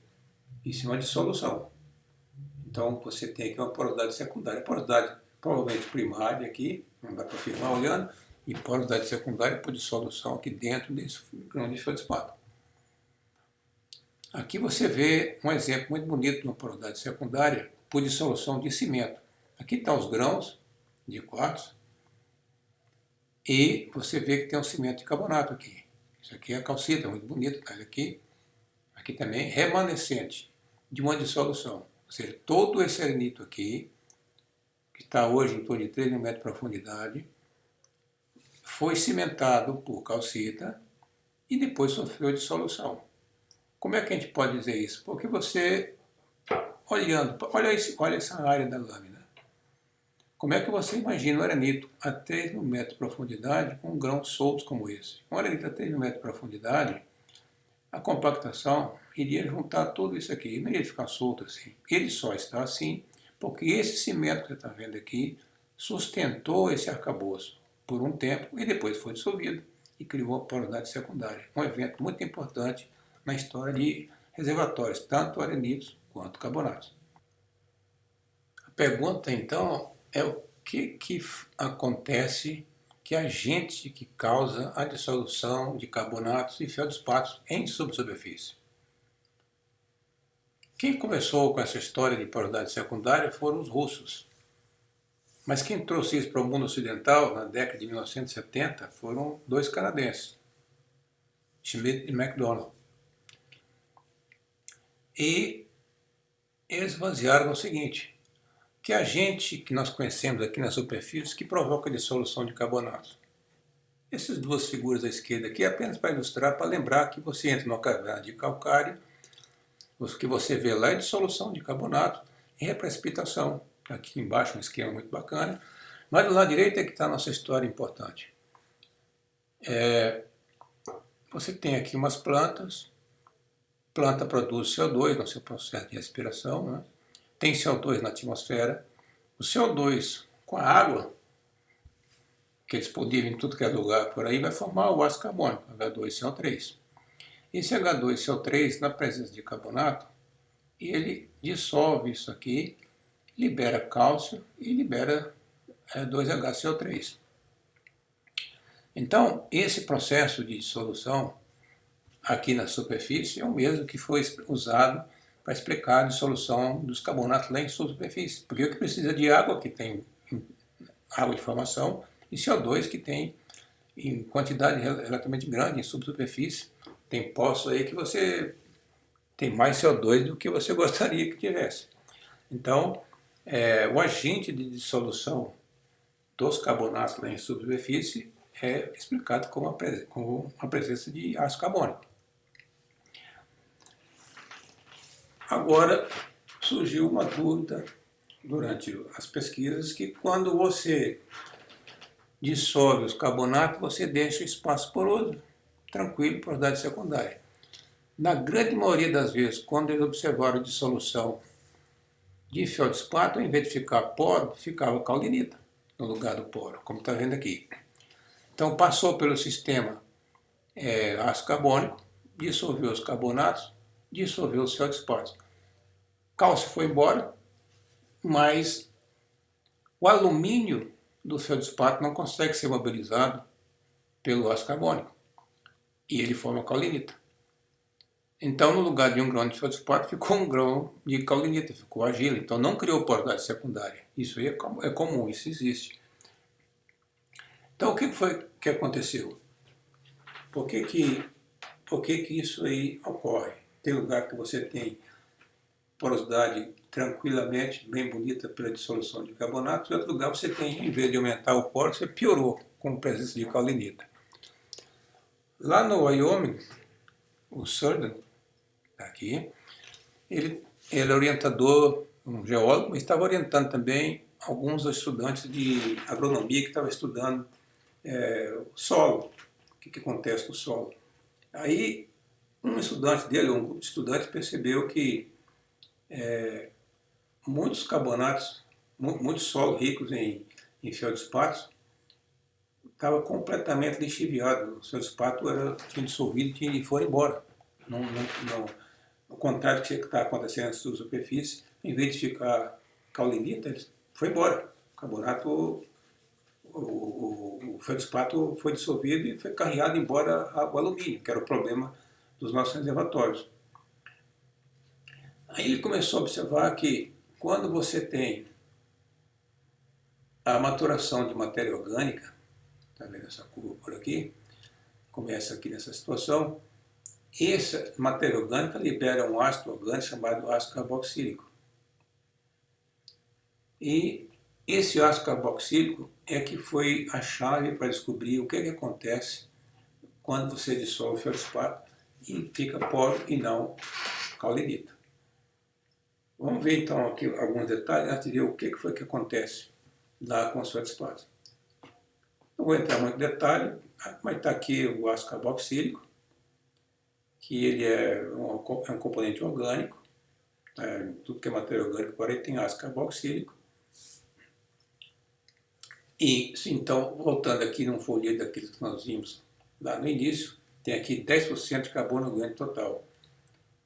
[SPEAKER 1] em cima de solução. Então você tem aqui uma porosidade secundária, porosidade provavelmente primária aqui, não dá para afirmar olhando, e porosidade secundária por dissolução aqui dentro desse grão de feldspar. Aqui você vê um exemplo muito bonito de uma porosidade secundária por dissolução de cimento. Aqui estão os grãos de quartzo e você vê que tem um cimento de carbonato aqui. Isso aqui é a calcita, muito bonito, olha aqui. Aqui também remanescente de uma dissolução. Ou seja, todo esse arenito aqui, que está hoje em torno de 3 mil metros de profundidade, foi cimentado por calcita e depois sofreu dissolução. Como é que a gente pode dizer isso? Porque você, olha essa área da lâmina. Como é que você imagina um arenito a 3 mil metros de profundidade com grãos soltos como esse? Um arenito a 3 mil metros de profundidade, a compactação iria juntar tudo isso aqui, não iria ficar solto assim. Ele só está assim porque esse cimento que você está vendo aqui sustentou esse arcabouço por um tempo e depois foi dissolvido e criou a porosidade secundária. Um evento muito importante na história de reservatórios, tanto arenitos quanto carbonatos. A pergunta então é o que acontece, que agente que causa a dissolução de carbonatos e feldspatos em subsuperfície. Quem começou com essa história de porosidade secundária foram os russos. Mas quem trouxe isso para o mundo ocidental na década de 1970 foram dois canadenses, Schmidt e McDonald. E eles basearam no seguinte, que agente que nós conhecemos aqui na superfície que provoca a dissolução de carbonatos. Essas duas figuras à esquerda aqui é apenas para ilustrar, para lembrar que você entra numa caverna de calcário, o que você vê lá é dissolução de carbonato, é precipitação. Aqui embaixo um esquema muito bacana. Mas do lado direito é que está a nossa história importante. Você tem aqui umas plantas, planta produz CO2 no seu processo de respiração, né? Tem CO2 na atmosfera. O CO2 com a água, que é disponível em tudo que é lugar por aí, vai formar o ácido carbônico, H2CO3. Esse H2CO3, na presença de carbonato, ele dissolve isso aqui, libera cálcio e libera 2HCO3. Então, esse processo de dissolução aqui na superfície é o mesmo que foi usado para explicar a dissolução dos carbonatos lá em superfície. Porque o que precisa de água, que tem água de formação, e CO2, que tem em quantidade relativamente grande em subsuperfície. Tem poços aí que você tem mais CO2 do que você gostaria que tivesse. Então, o agente de dissolução dos carbonatos lá em subsuperfície é explicado com a presença de ácido carbônico. Agora, surgiu uma dúvida durante as pesquisas que quando você dissolve os carbonatos, você deixa espaço poroso, tranquilo, porosidade secundária. Na grande maioria das vezes, quando eles observaram dissolução de feldspato, ao invés de ficar poro, ficava caudinita no lugar do poro, como está vendo aqui. Então passou pelo sistema ácido carbônico, dissolveu os carbonatos, dissolveu os feldspatos. Cálcio foi embora, mas o alumínio do feldspato não consegue ser mobilizado pelo ácido carbônico e ele forma caulinita. Então, no lugar de um grão de feldspato, ficou um grão de caulinita, ficou argila. Então, não criou porosidade secundária. Isso aí é comum, isso existe. Então, o que foi que aconteceu? Por que isso aí ocorre? Tem lugar que você tem porosidade tranquilamente, bem bonita pela dissolução de carbonato, e outro lugar você tem, em vez de aumentar o poro, você piorou com a presença de caulinita. Lá no Wyoming, o Surden, aqui, ele é orientador, um geólogo, mas estava orientando também alguns estudantes de agronomia que estavam estudando o solo, o que acontece com o solo. Aí, um estudante dele, um grupo de estudantes, percebeu que muitos carbonatos, muitos solos ricos em feldspatos, estava completamente lixiviado. O feldspato tinha dissolvido e foi embora. Ao contrário do que está acontecendo na sua superfície, em vez de ficar caulinita, ele foi embora. O carbonato, o feldspato foi dissolvido e foi carregado embora o alumínio, que era o problema dos nossos reservatórios. Aí ele começou a observar que quando você tem a maturação de matéria orgânica, está vendo essa curva por aqui? Começa aqui nessa situação. Essa matéria orgânica libera um ácido orgânico chamado ácido carboxílico. E esse ácido carboxílico é que foi a chave para descobrir o que acontece quando você dissolve o feldspato e fica poro e não caulinita. Vamos ver então aqui alguns detalhes antes de ver o que foi que acontece lá com os feldspatos. Não vou entrar muito em detalhe, mas está aqui o ácido carboxílico, que ele é um componente orgânico, tudo que é matéria orgânica, porém tem ácido carboxílico. E então, voltando aqui num folheto daquilo que nós vimos lá no início, tem aqui 10% de carbono orgânico total.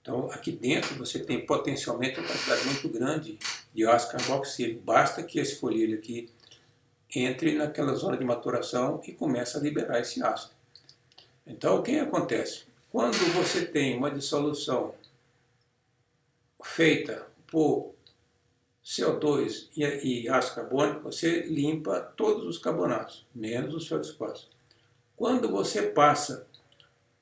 [SPEAKER 1] Então, aqui dentro você tem potencialmente uma quantidade muito grande de ácido carboxílico. Basta que esse folheto aqui entre naquela zona de maturação e comece a liberar esse ácido. Então, o que acontece? Quando você tem uma dissolução feita por CO2 e ácido carbônico, você limpa todos os carbonatos, menos os feldspatos. Quando você passa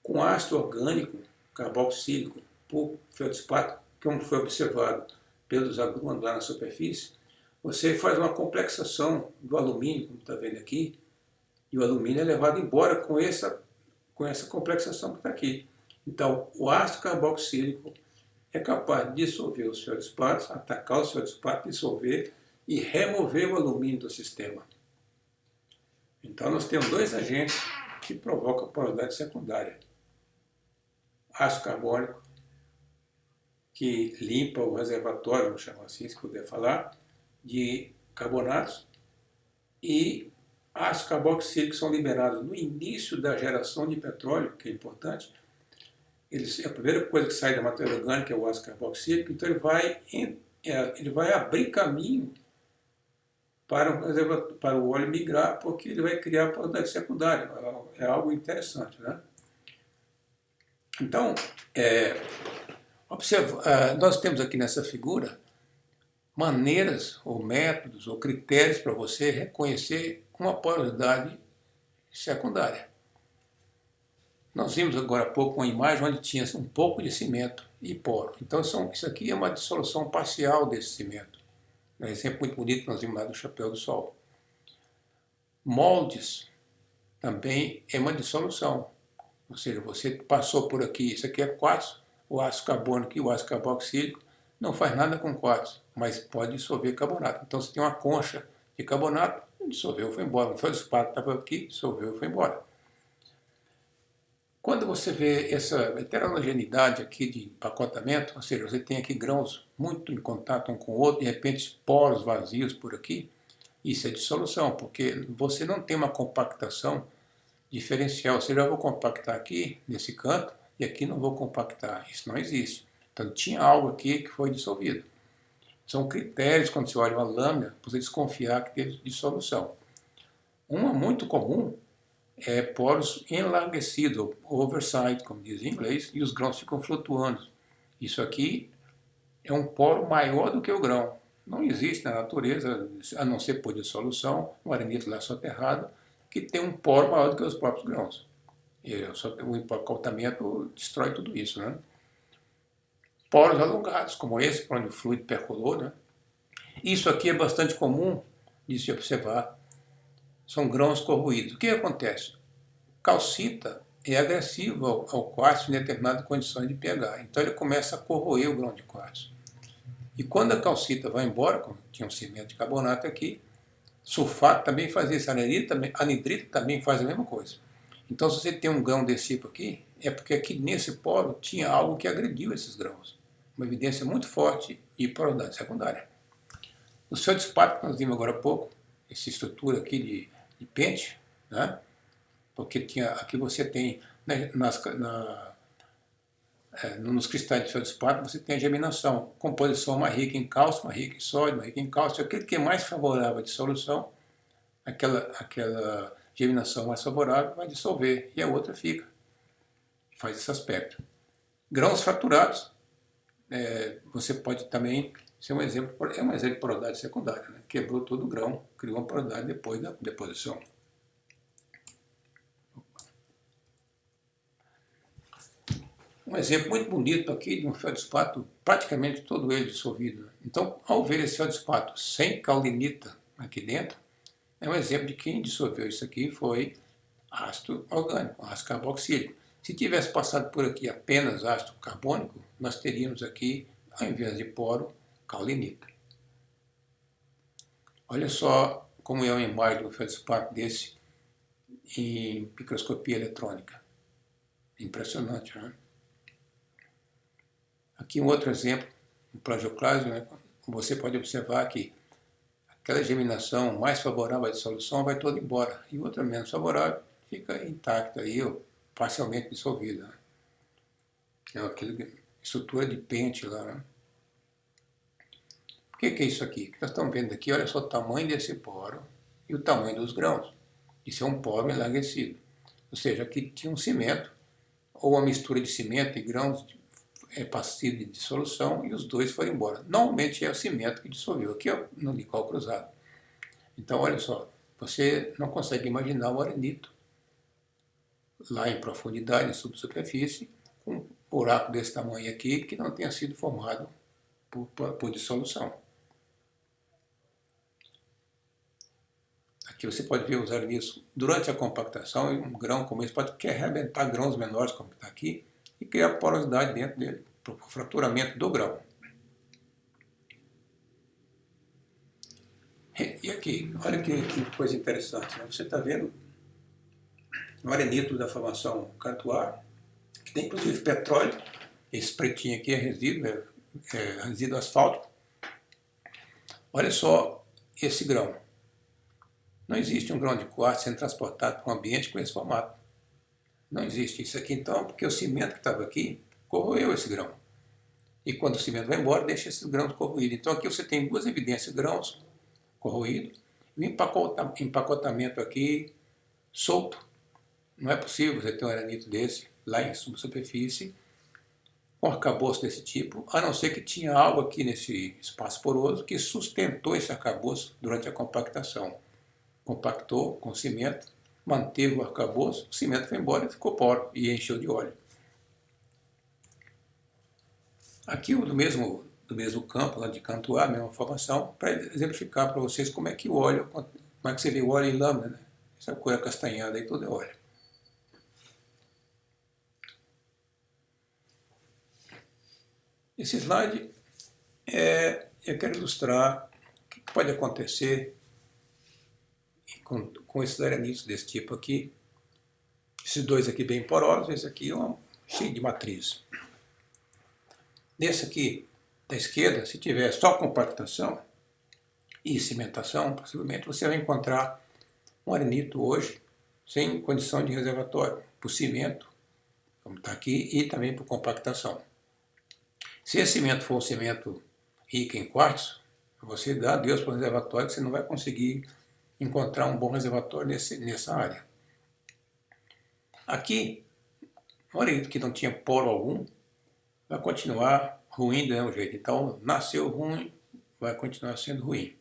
[SPEAKER 1] com ácido orgânico, carboxílico, por feldspato, como foi observado pelos agrônomos lá na superfície, você faz uma complexação do alumínio, como está vendo aqui, e o alumínio é levado embora com essa complexação que está aqui. Então, o ácido carboxílico é capaz de dissolver os feldspatos, atacar os feldspatos, dissolver e remover o alumínio do sistema. Então nós temos dois agentes que provocam porosidade secundária. Ácido carbônico, que limpa o reservatório, vamos chamar assim, se puder falar, de carbonatos, e ácido carboxílico que são liberados no início da geração de petróleo, que é importante. A primeira coisa que sai da matéria orgânica é o ácido carboxílico, então ele vai abrir caminho para o óleo migrar, porque ele vai criar porosidade secundária. É algo interessante, né? Então, nós temos aqui nessa figura maneiras, ou métodos, ou critérios para você reconhecer uma porosidade secundária. Nós vimos agora há pouco uma imagem onde tinha um pouco de cimento e poro. Então isso aqui é uma dissolução parcial desse cimento. Um exemplo muito bonito que nós vimos lá do chapéu do sol. Moldes também é uma dissolução. Ou seja, você passou por aqui, isso aqui é quartzo, o ácido carbônico e o ácido carboxílico não faz nada com quartzo, mas pode dissolver carbonato. Então você tem uma concha de carbonato, dissolveu, foi embora. O feldspato estava aqui, dissolveu e foi embora. Quando você vê essa heterogeneidade aqui de empacotamento, ou seja, você tem aqui grãos muito em contato um com o outro, de repente poros vazios por aqui, isso é dissolução, porque você não tem uma compactação diferencial. Ou seja, eu vou compactar aqui, nesse canto, e aqui não vou compactar. Isso não existe. Então tinha algo aqui que foi dissolvido. São critérios, quando você olha uma lâmina, para você desconfiar que teve dissolução. Uma muito comum é poros enlarguecidos, ou oversized, como diz em inglês, e os grãos ficam flutuando. Isso aqui é um poro maior do que o grão. Não existe na natureza, a não ser por dissolução, um arenito lá soterrado, que tem um poro maior do que os próprios grãos. O empacotamento destrói tudo isso, né? Poros alongados, como esse, por onde o fluido percolou, né? Isso aqui é bastante comum de se observar. São grãos corroídos. O que acontece? Calcita é agressivo ao quartzo em determinadas condições de pH. Então ele começa a corroer o grão de quartzo. E quando a calcita vai embora, como tinha um cimento de carbonato aqui, sulfato também faz isso, anidrito também faz a mesma coisa. Então se você tem um grão desse tipo aqui, é porque aqui nesse poro tinha algo que agrediu esses grãos. Uma evidência muito forte de porosidade secundária. O feldspato que nós vimos agora há pouco, essa estrutura aqui de pente, né? Porque aqui você tem, né, nos cristais de feldspato, você tem a geminação, composição mais rica em cálcio, mais rica em sódio, mais rica em cálcio. Aquele que é mais favorável à dissolução, aquela geminação mais favorável vai dissolver, e a outra fica. Faz esse aspecto. Grãos fraturados, você pode também ser um exemplo de porosidade secundária, né? Quebrou todo o grão, criou uma porosidade depois da deposição. Um exemplo muito bonito aqui de um feldspato, praticamente todo ele dissolvido. Então, ao ver esse feldspato sem caulinita aqui dentro, é um exemplo de quem dissolveu isso aqui foi ácido orgânico, ácido carboxílico. Se tivesse passado por aqui apenas ácido carbônico, nós teríamos aqui, ao invés de poro, caulinita. Olha só como é uma imagem de um feldspato desse em microscopia eletrônica. Impressionante, não é? Aqui um outro exemplo, um plagioclásio, né? Você pode observar que aquela geminação mais favorável à dissolução vai toda embora, e outra menos favorável fica intacta aí, ou parcialmente dissolvida. Né? É aquela estrutura de pente lá. Né? O que é isso aqui? O que nós estamos vendo aqui, olha só o tamanho desse poro e o tamanho dos grãos. Isso é um poro enlarguecido. Ou seja, aqui tinha um cimento, ou uma mistura de cimento e grãos passivo de dissolução, e os dois foram embora. Normalmente é o cimento que dissolveu, aqui é no glicol cruzado. Então, olha só, você não consegue imaginar o arenito lá em profundidade, em subsuperfície, com um buraco desse tamanho aqui, que não tenha sido formado por dissolução. Aqui você pode ver os arenitos durante a compactação, e um grão como esse pode arrebentar grãos menores, como está aqui, e criar porosidade dentro dele. para o fraturamento do grão. E aqui, olha que coisa interessante, né? Você está vendo o arenito da formação Cantuária, que tem inclusive petróleo. Esse pretinho aqui é resíduo asfáltico. Olha só esse grão. Não existe um grão de quartzo sendo transportado para um ambiente com esse formato. Não existe isso aqui então, porque o cimento que estava aqui corroeu esse grão. E quando o cimento vai embora, deixa esse grão corroído. Então aqui você tem duas evidências: grãos corroídos e o empacotamento aqui solto. Não é possível você ter um arenito desse lá em subsuperfície, com arcabouço desse tipo, a não ser que tinha algo aqui nesse espaço poroso que sustentou esse arcabouço durante a compactação. Compactou com cimento, manteve o arcabouço, o cimento foi embora e ficou poro e encheu de óleo. Aqui do mesmo campo, lá de Cantuária, a mesma formação, para exemplificar para vocês como é que o óleo, como é que você vê o óleo em lâmina, né? Essa cor acastanhada aí, tudo é óleo. Esse slide eu quero ilustrar o que pode acontecer com esses arenitos desse tipo aqui. Esses dois aqui bem porosos, esse aqui é cheio de matriz. Nesse aqui da esquerda, se tiver só compactação e cimentação, possivelmente você vai encontrar um arenito hoje sem condição de reservatório, por cimento, como está aqui, e também por compactação. Se esse cimento for um cimento rico em quartzo, você dá adeus para o reservatório, que você não vai conseguir encontrar um bom reservatório nessa área. Aqui, um arenito que não tinha poro algum, vai continuar ruim do mesmo jeito. Então, nasceu ruim, vai continuar sendo ruim.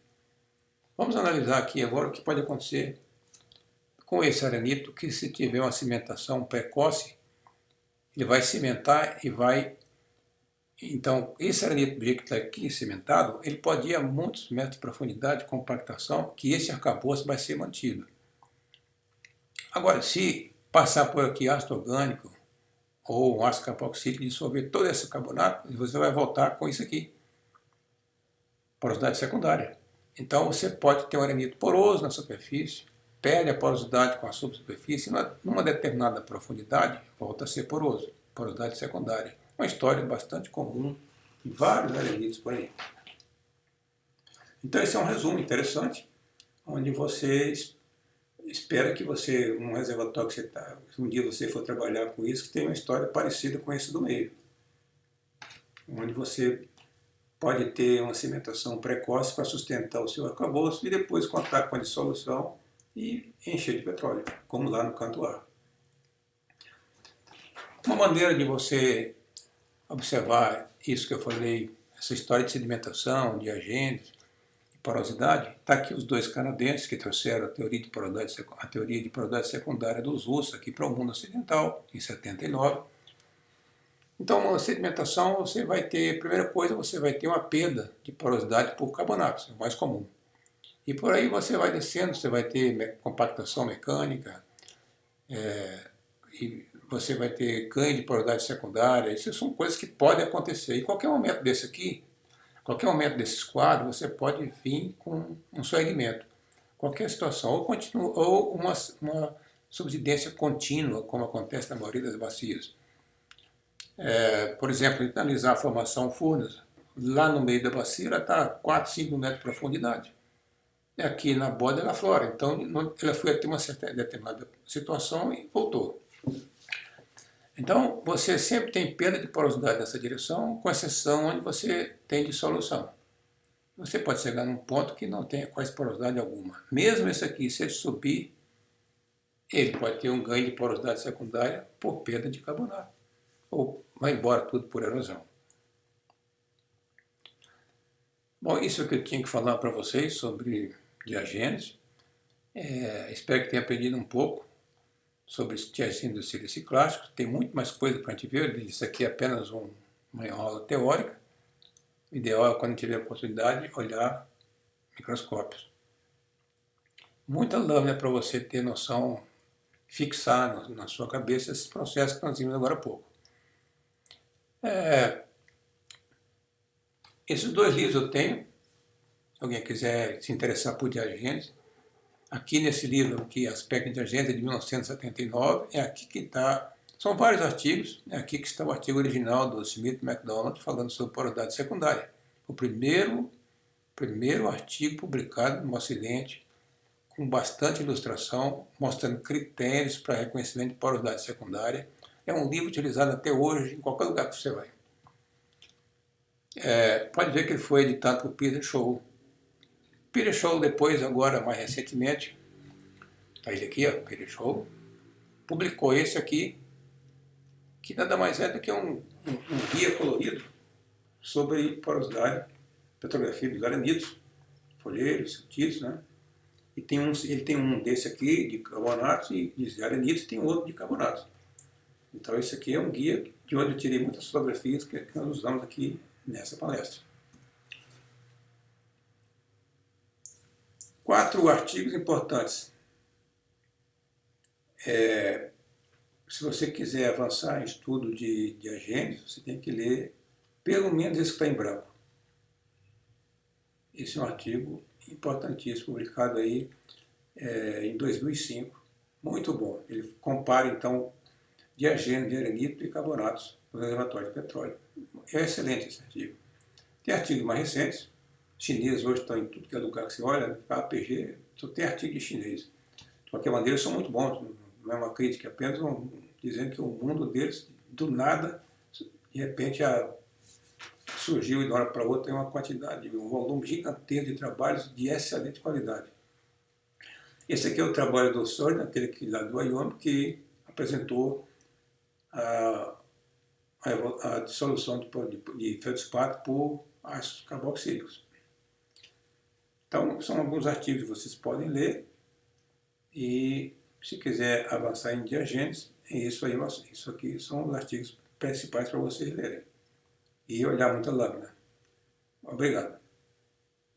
[SPEAKER 1] Vamos analisar aqui agora o que pode acontecer com esse arenito, que se tiver uma cimentação precoce, ele vai cimentar e vai... Então, esse arenito do jeito que está aqui cimentado, ele pode ir a muitos metros de profundidade, compactação, que esse arcabouço vai ser mantido. Agora, se passar por aqui ácido orgânico ou um ácido carboxílico, dissolver todo esse carbonato, você vai voltar com isso aqui, porosidade secundária. Então, você pode ter um arenito poroso na superfície, perde a porosidade com a subsuperfície, numa determinada profundidade, volta a ser poroso, porosidade secundária. Uma história bastante comum em vários arenitos por aí. Então esse é um resumo interessante, onde você espera que um reservatório que se um dia você for trabalhar com isso, que tenha uma história parecida com esse do meio. Onde você pode ter uma cimentação precoce para sustentar o seu arcabouço e depois contar com a dissolução e encher de petróleo, como lá no Cantuária. Uma maneira de você observar isso que eu falei, essa história de sedimentação, de agentes, de porosidade, está aqui os dois canadenses que trouxeram a teoria de porosidade secundária dos russos aqui para o mundo ocidental, em 79. Então, uma sedimentação, você vai ter, primeira coisa, você vai ter uma perda de porosidade por carbonatos, é o mais comum. E por aí você vai descendo, você vai ter compactação mecânica, e você vai ter ganho de porosidade secundária. Isso são coisas que podem acontecer. E qualquer momento desse aqui, qualquer momento desses quadros, você pode vir com um segmento. Qualquer situação, ou uma subsidência contínua, como acontece na maioria das bacias. Por exemplo, analisar a formação furnas, lá no meio da bacia ela está a 4, 5 metros de profundidade. E aqui na borda ela flora, então ela foi até uma certa determinada situação e voltou. Então, você sempre tem perda de porosidade nessa direção, com exceção onde você tem dissolução. Você pode chegar num ponto que não tenha quase porosidade alguma. Mesmo esse aqui, se ele subir, ele pode ter um ganho de porosidade secundária por perda de carbonato. Ou vai embora tudo por erosão. Bom, isso é o que eu tinha que falar para vocês sobre diagênese. Espero que tenha aprendido um pouco sobre diagênese do sílice clássico. Tem muito mais coisa para a gente ver. Isso aqui é apenas uma aula teórica. O ideal é, quando tiver a oportunidade, olhar microscópios. Muita lâmina para você ter noção, fixar na sua cabeça esses processos que nós vimos agora há pouco. Esses dois livros eu tenho, se alguém quiser se interessar por diagênese. Aqui nesse livro, aqui, Aspecto de Diagênese, de 1979, é aqui que está, são vários artigos, é aqui que está o artigo original do Smith McDonald falando sobre porosidade secundária. O primeiro artigo publicado no Ocidente, com bastante ilustração, mostrando critérios para reconhecimento de porosidade secundária. É um livro utilizado até hoje em qualquer lugar que você vai. Pode ver que ele foi editado por Peter Scholl. Peter Scholl depois, agora mais recentemente, está ele aqui, ó, Peter Scholl, publicou esse aqui, que nada mais é do que um guia colorido sobre porosidade, petrografia dos arenidos, folheiros, siltídeos, né? E ele tem um desse aqui de carbonatos e de arenidos, e tem outro de carbonatos. Então esse aqui é um guia de onde eu tirei muitas fotografias que nós usamos aqui nessa palestra. 4 artigos importantes. Se você quiser avançar em estudo de diagênese, você tem que ler pelo menos esse que está em branco. Esse é um artigo importantíssimo, publicado aí em 2005. Muito bom. Ele compara, então, diagênese de arenito e carbonatos no reservatório de petróleo. É excelente esse artigo. Tem artigos mais recentes. Chineses hoje estão em tudo que é lugar que você olha, APG, só tem artigo de chinês. De qualquer maneira, eles são muito bons. Não é uma crítica, apenas dizendo que o mundo deles, do nada, de repente, surgiu e de uma hora para outra tem uma quantidade, um volume gigantesco de trabalhos de excelente qualidade. Esse aqui é o trabalho do Sorian, aquele aqui lá do Wyoming, que apresentou a dissolução de feldspato por ácidos carboxílicos. Então, são alguns artigos que vocês podem ler e, se quiser avançar em diagênese, isso aqui são os artigos principais para vocês lerem. E olhar muita lâmina. Obrigado.